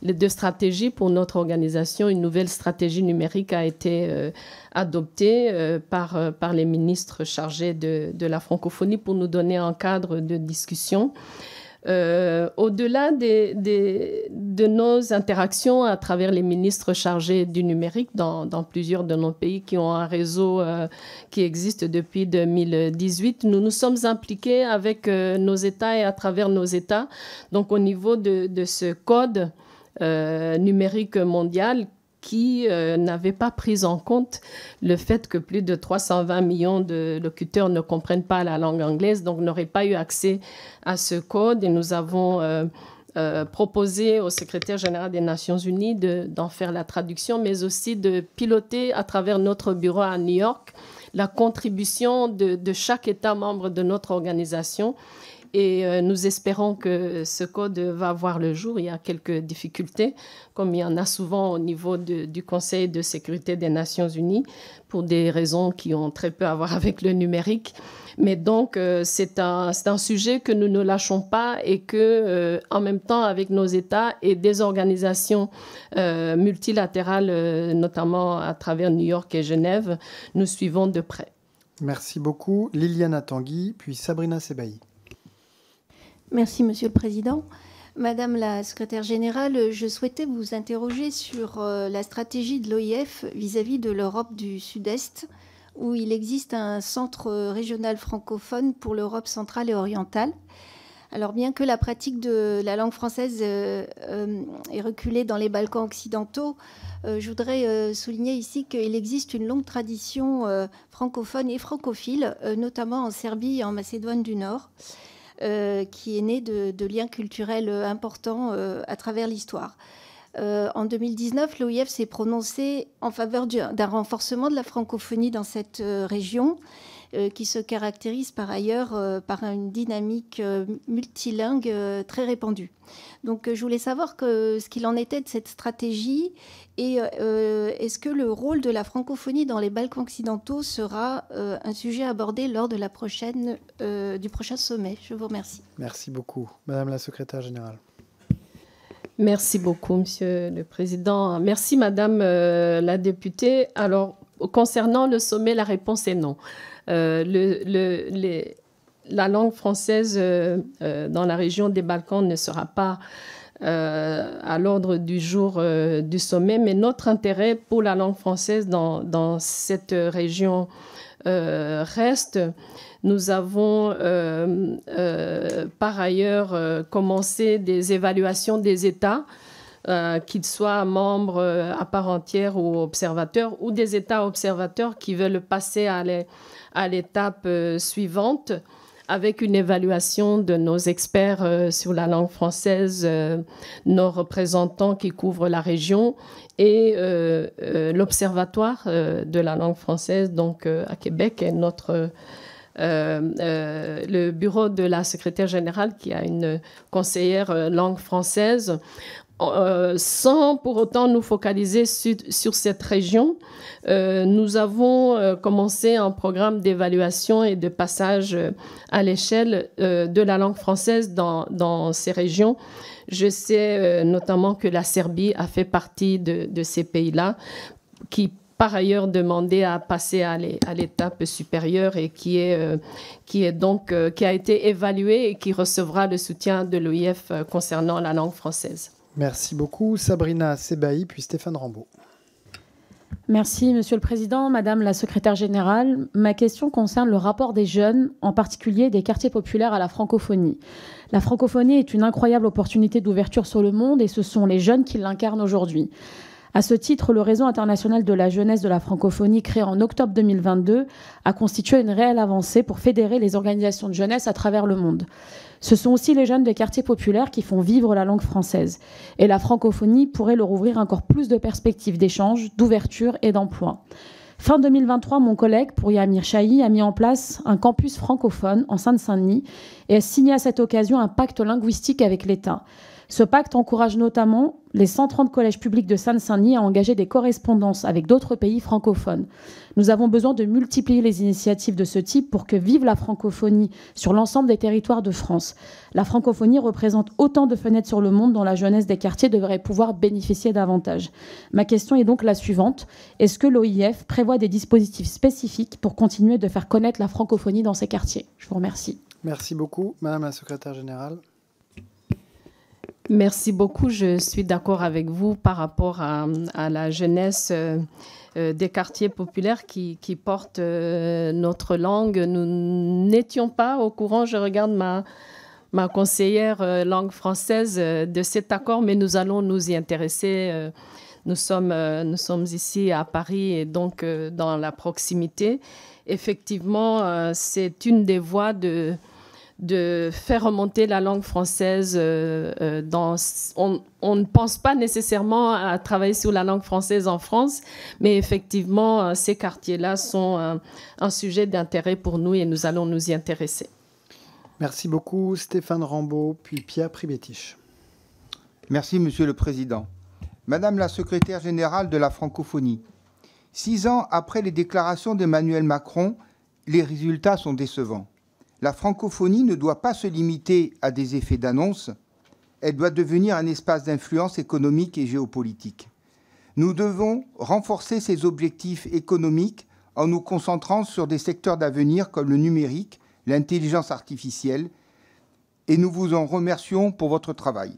de stratégie pour notre organisation. Une nouvelle stratégie numérique a été adoptée par les ministres chargés de la francophonie pour nous donner un cadre de discussion. Au-delà de nos interactions à travers les ministres chargés du numérique dans plusieurs de nos pays qui ont un réseau qui existe depuis 2018, nous nous sommes impliqués avec nos États et à travers nos États, donc au niveau de ce code numérique mondial qui n'avait pas pris en compte le fait que plus de 320 millions de locuteurs ne comprennent pas la langue anglaise, donc n'auraient pas eu accès à ce code. Et nous avons proposé au secrétaire général des Nations Unies d'en faire la traduction, mais aussi de piloter à travers notre bureau à New York la contribution de chaque État membre de notre organisation. Et nous espérons que ce code va voir le jour. Il y a quelques difficultés, comme il y en a souvent au niveau du Conseil de sécurité des Nations Unies, pour des raisons qui ont très peu à voir avec le numérique. Mais donc, c'est un sujet que nous ne lâchons pas et que, en même temps, avec nos États et des organisations multilatérales, notamment à travers New York et Genève, nous suivons de près. Merci beaucoup. Liliana Tanguy, puis Sabrina Sebaï. Merci, Monsieur le Président. Madame la Secrétaire Générale, je souhaitais vous interroger sur la stratégie de l'OIF vis-à-vis de l'Europe du Sud-Est, où il existe un centre régional francophone pour l'Europe centrale et orientale. Alors, bien que la pratique de la langue française ait reculé dans les Balkans occidentaux, je voudrais souligner ici qu'il existe une longue tradition francophone et francophile, notamment en Serbie et en Macédoine du Nord, qui est née de liens culturels importants à travers l'histoire. En 2019, l'OIF s'est prononcé en faveur d'un renforcement de la francophonie dans cette région, qui se caractérise par ailleurs par une dynamique multilingue très répandue. Donc je voulais savoir ce qu'il en était de cette stratégie et est-ce que le rôle de la francophonie dans les Balkans occidentaux sera un sujet abordé lors de du prochain sommet. Je vous remercie. Merci beaucoup. Madame la Secrétaire Générale. Merci beaucoup, Monsieur le Président. Merci, Madame la députée. Alors, concernant le sommet, la réponse est non. La langue française dans la région des Balkans ne sera pas à l'ordre du jour du sommet, mais notre intérêt pour la langue française dans cette région reste. Nous avons par ailleurs commencé des évaluations des États, qu'ils soient membres à part entière ou observateurs, ou des États observateurs qui veulent passer à l'étape suivante, avec une évaluation de nos experts sur la langue française, nos représentants qui couvrent la région et l'Observatoire de la langue française, donc à Québec, et le bureau de la secrétaire générale qui a une conseillère langue française. sans pour autant nous focaliser sur cette région, nous avons commencé un programme d'évaluation et de passage à l'échelle de la langue française dans ces régions. Je sais notamment que la Serbie a fait partie de ces pays-là, qui par ailleurs demandé à passer à l'étape supérieure et qui a été évalué et qui recevra le soutien de l'OIF concernant la langue française. Merci beaucoup. Sabrina Sebaï, puis Stéphane Rambaud. Merci, Monsieur le Président. Madame la Secrétaire générale, ma question concerne le rapport des jeunes, en particulier des quartiers populaires à la francophonie. La francophonie est une incroyable opportunité d'ouverture sur le monde et ce sont les jeunes qui l'incarnent aujourd'hui. À ce titre, le Réseau international de la jeunesse de la francophonie, créé en octobre 2022, a constitué une réelle avancée pour fédérer les organisations de jeunesse à travers le monde. Ce sont aussi les jeunes des quartiers populaires qui font vivre la langue française. Et la francophonie pourrait leur ouvrir encore plus de perspectives d'échange, d'ouverture et d'emploi. Fin 2023, mon collègue, Pouria Amir Chahi, a mis en place un campus francophone en Seine-Saint-Denis et a signé à cette occasion un pacte linguistique avec l'État. Ce pacte encourage notamment les 130 collèges publics de Seine-Saint-Denis à engager des correspondances avec d'autres pays francophones. Nous avons besoin de multiplier les initiatives de ce type pour que vive la francophonie sur l'ensemble des territoires de France. La francophonie représente autant de fenêtres sur le monde dont la jeunesse des quartiers devrait pouvoir bénéficier davantage. Ma question est donc la suivante. Est-ce que l'OIF prévoit des dispositifs spécifiques pour continuer de faire connaître la francophonie dans ces quartiers? Je vous remercie. Merci beaucoup. Madame la Secrétaire générale. Merci beaucoup. Je suis d'accord avec vous par rapport à la jeunesse des quartiers populaires qui portent notre langue. Nous n'étions pas au courant, je regarde ma conseillère langue française, de cet accord, mais nous allons nous y intéresser. Nous sommes ici à Paris et donc dans la proximité. Effectivement, c'est une des voies de faire remonter la langue française. On ne pense pas nécessairement à travailler sur la langue française en France, mais effectivement, ces quartiers-là sont un sujet d'intérêt pour nous et nous allons nous y intéresser. Merci beaucoup, Stéphane Rambaud, puis Pierre Pribetich. Merci, Monsieur le Président. Madame la Secrétaire générale de la francophonie, 6 ans après les déclarations d'Emmanuel Macron, les résultats sont décevants. La francophonie ne doit pas se limiter à des effets d'annonce, elle doit devenir un espace d'influence économique et géopolitique. Nous devons renforcer ces objectifs économiques en nous concentrant sur des secteurs d'avenir comme le numérique, l'intelligence artificielle, et nous vous en remercions pour votre travail.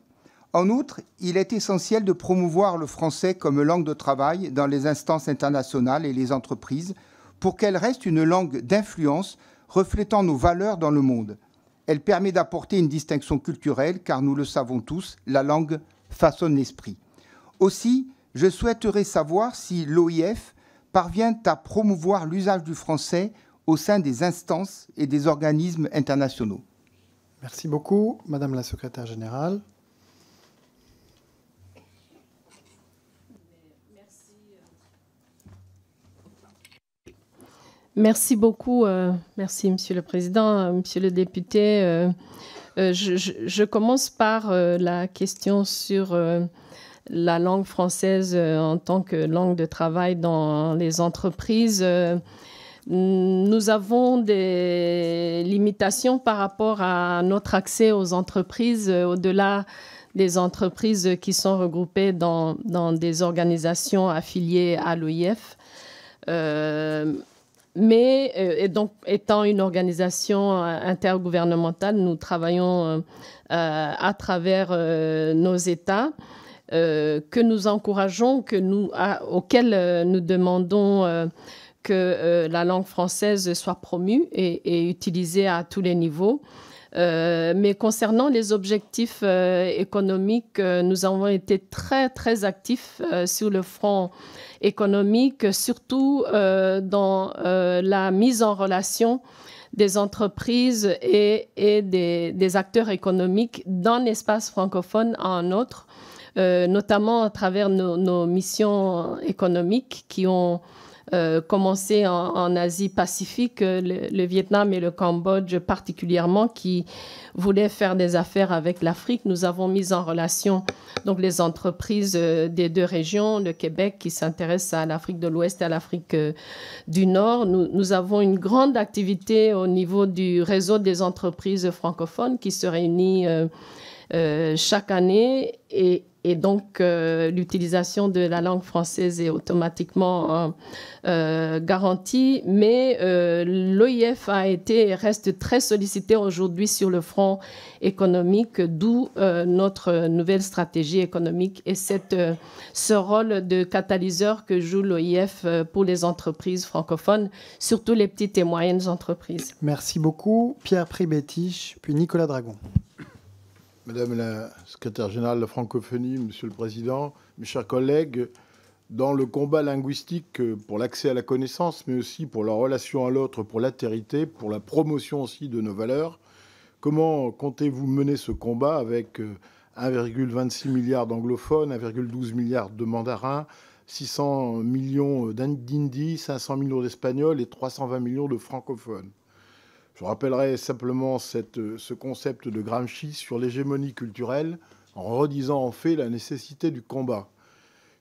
En outre, il est essentiel de promouvoir le français comme langue de travail dans les instances internationales et les entreprises pour qu'elle reste une langue d'influence reflétant nos valeurs dans le monde. Elle permet d'apporter une distinction culturelle, car nous le savons tous, la langue façonne l'esprit. Aussi, je souhaiterais savoir si l'OIF parvient à promouvoir l'usage du français au sein des instances et des organismes internationaux. Merci beaucoup, Madame la Secrétaire générale. Merci beaucoup. Merci, Monsieur le Président, Monsieur le député. Je commence par la question sur la langue française en tant que langue de travail dans les entreprises. Nous avons des limitations par rapport à notre accès aux entreprises, au-delà des entreprises qui sont regroupées dans des organisations affiliées à l'OIF. Mais et donc, étant une organisation intergouvernementale, nous travaillons à travers nos États que nous encourageons, auxquels nous demandons que la langue française soit promue et utilisée à tous les niveaux. Mais concernant les objectifs économiques, nous avons été très, très actifs sur le front économique, surtout dans la mise en relation des entreprises et des acteurs économiques dans l'espace francophone à un autre, notamment à travers nos missions économiques qui ont commencé en Asie-Pacifique, le Vietnam et le Cambodge particulièrement, qui voulaient faire des affaires avec l'Afrique. Nous avons mis en relation donc les entreprises des deux régions, le Québec qui s'intéresse à l'Afrique de l'Ouest et à l'Afrique du Nord. Nous avons une grande activité au niveau du réseau des entreprises francophones qui se réunit chaque année et donc l'utilisation de la langue française est automatiquement garantie, mais l'OIF a été et reste très sollicité aujourd'hui sur le front économique, d'où notre nouvelle stratégie économique et ce rôle de catalyseur que joue l'OIF pour les entreprises francophones, surtout les petites et moyennes entreprises. Merci beaucoup. Pierre Pribetich, puis Nicolas Dragon. Madame la secrétaire générale de la francophonie, Monsieur le Président, mes chers collègues, dans le combat linguistique pour l'accès à la connaissance, mais aussi pour la relation à l'autre, pour l'altérité, pour la promotion aussi de nos valeurs, comment comptez-vous mener ce combat avec 1,26 milliard d'anglophones, 1,12 milliard de mandarins, 600 millions d'hindis, 500 millions d'espagnols et 320 millions de francophones? Je rappellerai simplement ce concept de Gramsci sur l'hégémonie culturelle en redisant en fait la nécessité du combat.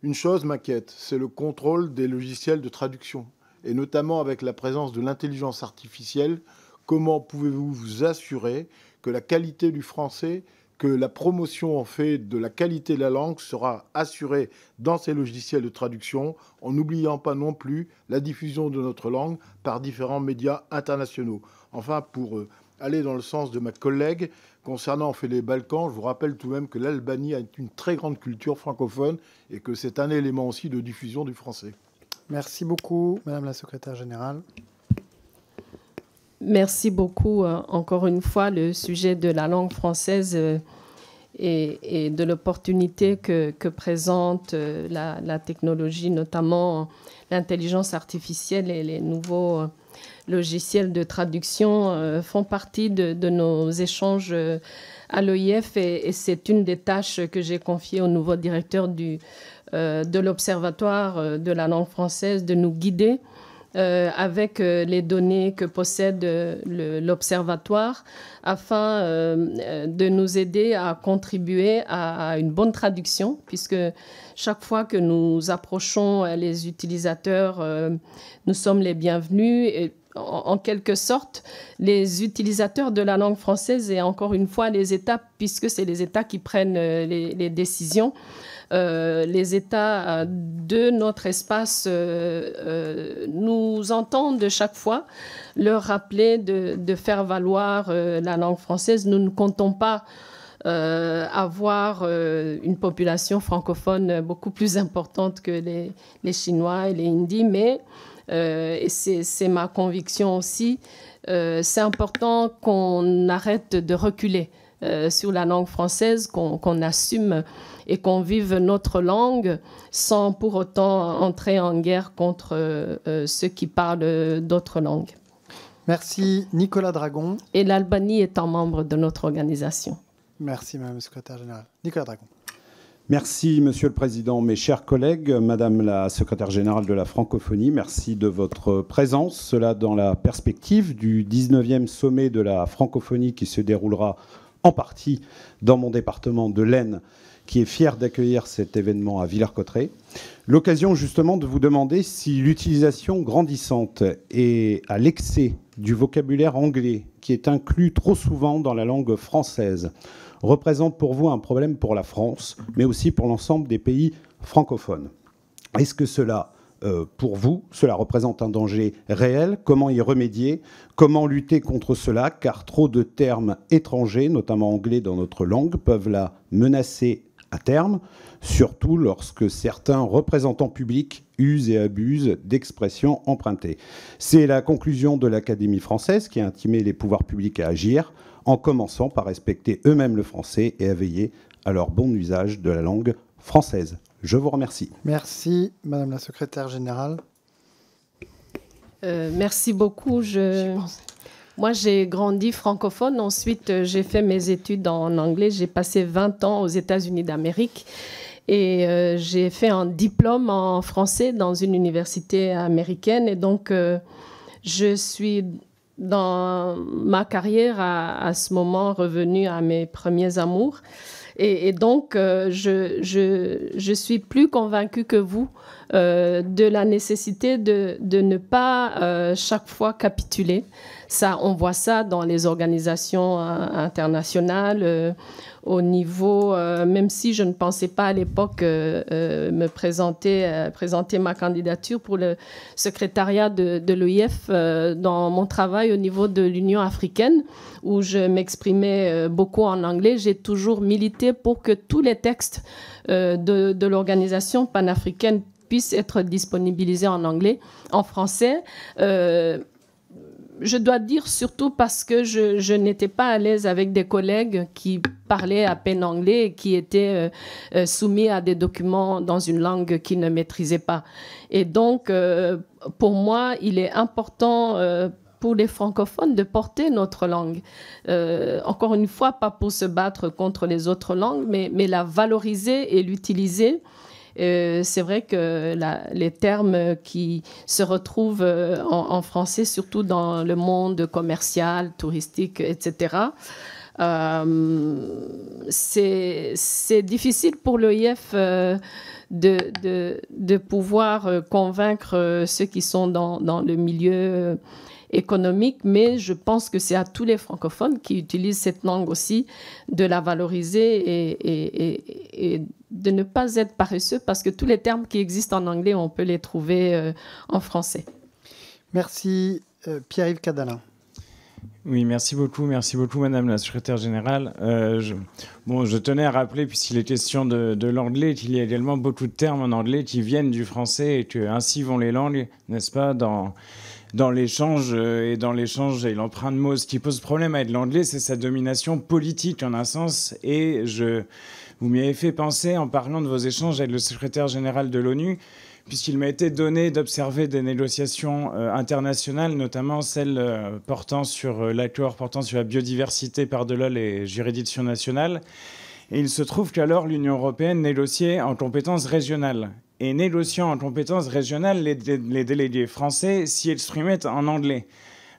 Une chose m'inquiète, c'est le contrôle des logiciels de traduction, et notamment avec la présence de l'intelligence artificielle. Comment pouvez-vous vous assurer que la qualité du français, que la promotion en fait de la qualité de la langue sera assurée dans ces logiciels de traduction, en n'oubliant pas non plus la diffusion de notre langue par différents médias internationaux? Enfin, pour aller dans le sens de ma collègue, concernant en fait les Balkans, je vous rappelle tout de même que l'Albanie a une très grande culture francophone et que c'est un élément aussi de diffusion du français. Merci beaucoup, Madame la secrétaire générale. Merci beaucoup. Encore une fois, le sujet de la langue française et de l'opportunité que présente la technologie, notamment l'intelligence artificielle et les nouveaux logiciels de traduction font partie de nos échanges à l'OIF et c'est une des tâches que j'ai confiées au nouveau directeur de l'Observatoire de la langue française, de nous guider avec les données que possède l'Observatoire afin de nous aider à contribuer à une bonne traduction, puisque chaque fois que nous approchons les utilisateurs, nous sommes les bienvenus. Et en quelque sorte, les utilisateurs de la langue française et encore une fois les États, puisque c'est les États qui prennent les décisions, les États de notre espace nous entendent chaque fois leur rappeler de faire valoir la langue française. Nous ne comptons pas avoir une population francophone beaucoup plus importante que les Chinois et les Hindis, mais et c'est ma conviction aussi, c'est important qu'on arrête de reculer sur la langue française, qu'on assume et qu'on vive notre langue sans pour autant entrer en guerre contre ceux qui parlent d'autres langues. Merci Nicolas Dragon. Et l'Albanie étant membre de notre organisation. Merci Madame la secrétaire générale. Nicolas Dragon. Merci Monsieur le Président, mes chers collègues, Madame la secrétaire générale de la francophonie, merci de votre présence, cela dans la perspective du 19e sommet de la francophonie qui se déroulera en partie dans mon département de l'Aisne, qui est fier d'accueillir cet événement à Villers-Cotterêts. L'occasion justement de vous demander si l'utilisation grandissante et à l'excès du vocabulaire anglais, qui est inclus trop souvent dans la langue française, représente pour vous un problème pour la France, mais aussi pour l'ensemble des pays francophones. Est-ce que cela, pour vous, cela représente un danger réel? Comment y remédier? Comment lutter contre cela? Car trop de termes étrangers, notamment anglais dans notre langue, peuvent la menacer à terme, surtout lorsque certains représentants publics usent et abusent d'expressions empruntées. C'est la conclusion de l'Académie française qui a intimé les pouvoirs publics à agir, en commençant par respecter eux-mêmes le français et à veiller à leur bon usage de la langue française. Je vous remercie. Merci, Madame la secrétaire générale. Merci beaucoup. Moi, j'ai grandi francophone. Ensuite, j'ai fait mes études en anglais. J'ai passé 20 ans aux États-Unis d'Amérique. Et j'ai fait un diplôme en français dans une université américaine. Et donc, je suis, dans ma carrière, à ce moment, revenue à mes premiers amours. Et donc, je suis plus convaincue que vous de la nécessité de ne pas chaque fois capituler. Ça, on voit ça dans les organisations internationales, au niveau, même si je ne pensais pas à l'époque me présenter ma candidature pour le secrétariat de l'OIF dans mon travail au niveau de l'Union africaine, où je m'exprimais beaucoup en anglais. J'ai toujours milité pour que tous les textes de l'organisation panafricaine puissent être disponibilisés en anglais, en français. Je dois dire surtout parce que je n'étais pas à l'aise avec des collègues qui parlaient à peine anglais et qui étaient soumis à des documents dans une langue qu'ils ne maîtrisaient pas. Et donc, pour moi, il est important pour les francophones de porter notre langue. Encore une fois, pas pour se battre contre les autres langues, mais la valoriser et l'utiliser. C'est vrai que les termes qui se retrouvent en français, surtout dans le monde commercial, touristique, etc., c'est difficile pour l'OIF de pouvoir convaincre ceux qui sont dans le milieu économique, mais je pense que c'est à tous les francophones qui utilisent cette langue aussi de la valoriser et de ne pas être paresseux, parce que tous les termes qui existent en anglais, on peut les trouver en français. Merci. Pierre-Yves Cadalin. Oui, merci beaucoup, Madame la Secrétaire Générale. Je tenais à rappeler, puisqu'il est question de l'anglais, qu'il y a également beaucoup de termes en anglais qui viennent du français et que ainsi vont les langues, n'est-ce pas, dans l'échange et l'emprunt de mots. Ce qui pose problème avec l'anglais, c'est sa domination politique en un sens. Et vous m'y avez fait penser en parlant de vos échanges avec le secrétaire général de l'ONU, puisqu'il m'a été donné d'observer des négociations internationales, notamment celles portant sur l'accord portant sur la biodiversité par-delà les juridictions nationales. Et il se trouve qu'alors l'Union européenne négociait en compétences régionales. Et négociant en compétences régionales, les délégués français s'y exprimaient en anglais.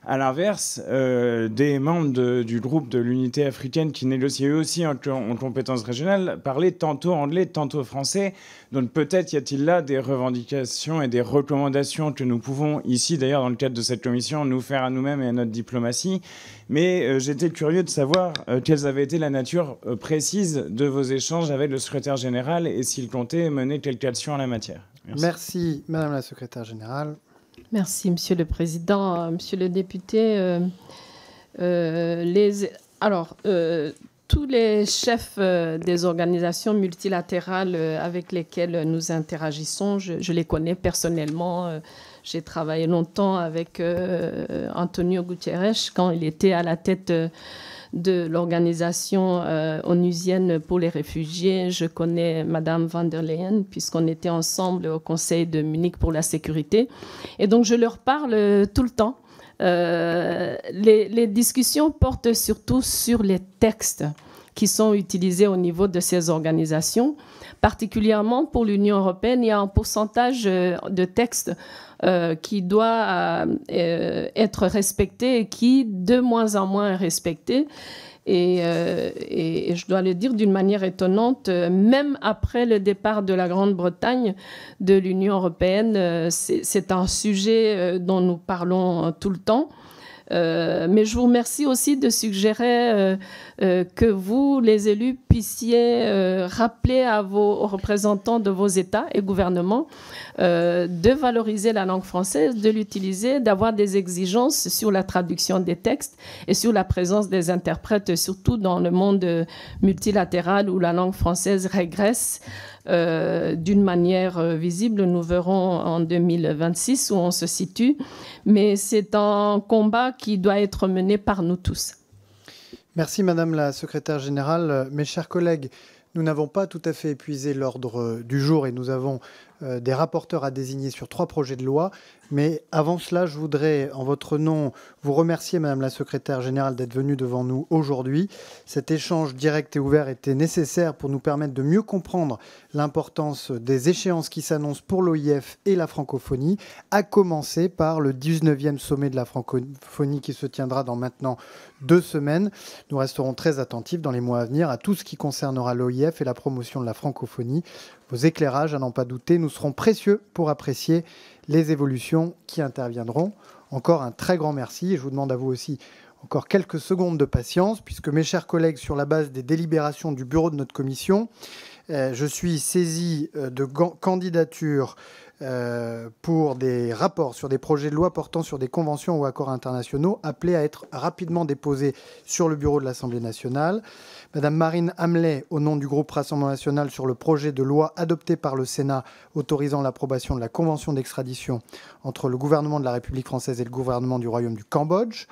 À l'inverse, des membres du groupe de l'unité africaine qui négociaient eux aussi en compétences régionales parlaient tantôt anglais, tantôt français. Donc peut-être y a-t-il là des revendications et des recommandations que nous pouvons ici, d'ailleurs dans le cadre de cette commission, nous faire à nous-mêmes et à notre diplomatie. Mais j'étais curieux de savoir quelles avaient été la nature précise de vos échanges avec le secrétaire général et s'il comptait mener quelque action en la matière. Merci Madame la Secrétaire Générale. Merci, Monsieur le Président. Monsieur le député, tous les chefs des organisations multilatérales avec lesquelles nous interagissons, je les connais personnellement. J'ai travaillé longtemps avec Antonio Guterres quand il était à la tête de l'organisation onusienne pour les réfugiés. Je connais Madame van der Leyen, puisqu'on était ensemble au Conseil de Munich pour la sécurité. Et donc, je leur parle tout le temps. Les discussions portent surtout sur les textes qui sont utilisés au niveau de ces organisations. Particulièrement pour l'Union européenne, il y a un pourcentage de textes qui doit être respecté et qui, de moins en moins, est respecté. Et je dois le dire d'une manière étonnante, même après le départ de la Grande-Bretagne de l'Union européenne, c'est un sujet dont nous parlons tout le temps. Mais je vous remercie aussi de suggérer que vous, les élus, puissiez rappeler aux représentants de vos États et gouvernements de valoriser la langue française, de l'utiliser, d'avoir des exigences sur la traduction des textes et sur la présence des interprètes, surtout dans le monde multilatéral où la langue française régresse d'une manière visible. Nous verrons en 2026 où on se situe, mais c'est un combat qui doit être mené par nous tous. Merci Madame la Secrétaire Générale. Mes chers collègues, nous n'avons pas tout à fait épuisé l'ordre du jour et nous avons des rapporteurs à désigner sur 3 projets de loi. Mais avant cela, je voudrais, en votre nom, vous remercier, Madame la Secrétaire Générale, d'être venue devant nous aujourd'hui. Cet échange direct et ouvert était nécessaire pour nous permettre de mieux comprendre l'importance des échéances qui s'annoncent pour l'OIF et la francophonie, à commencer par le 19e sommet de la francophonie qui se tiendra dans maintenant 2 semaines. Nous resterons très attentifs dans les mois à venir à tout ce qui concernera l'OIF et la promotion de la francophonie. Vos éclairages, à n'en pas douter, nous seront précieux pour apprécier les évolutions qui interviendront. Encore un très grand merci et je vous demande à vous aussi encore quelques secondes de patience puisque mes chers collègues, sur la base des délibérations du bureau de notre commission, je suis saisi de candidatures pour des rapports sur des projets de loi portant sur des conventions ou accords internationaux appelés à être rapidement déposés sur le bureau de l'Assemblée nationale. Madame Marine Hamelet, au nom du groupe Rassemblement national, sur le projet de loi adopté par le Sénat autorisant l'approbation de la convention d'extradition entre le gouvernement de la République française et le gouvernement du Royaume du Cambodge.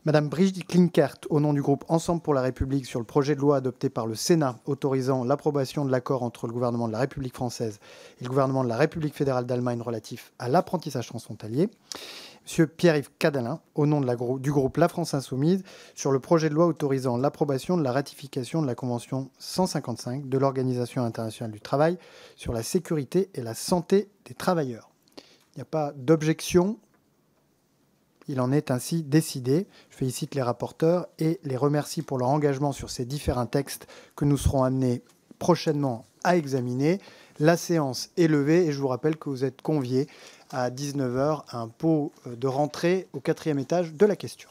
Madame Brigitte Klinkert, au nom du groupe Ensemble pour la République, sur le projet de loi adopté par le Sénat autorisant l'approbation de l'accord entre le gouvernement de la République française et le gouvernement de la République fédérale d'Allemagne relatif à l'apprentissage transfrontalier. Monsieur Pierre-Yves Cadelin, au nom du groupe La France Insoumise, sur le projet de loi autorisant l'approbation de la ratification de la Convention 155 de l'Organisation internationale du travail sur la sécurité et la santé des travailleurs. Il n'y a pas d'objection. Il en est ainsi décidé. Je félicite les rapporteurs et les remercie pour leur engagement sur ces différents textes que nous serons amenés prochainement à examiner. La séance est levée et je vous rappelle que vous êtes conviés à 19h à un pot de rentrée au 4e étage de la question.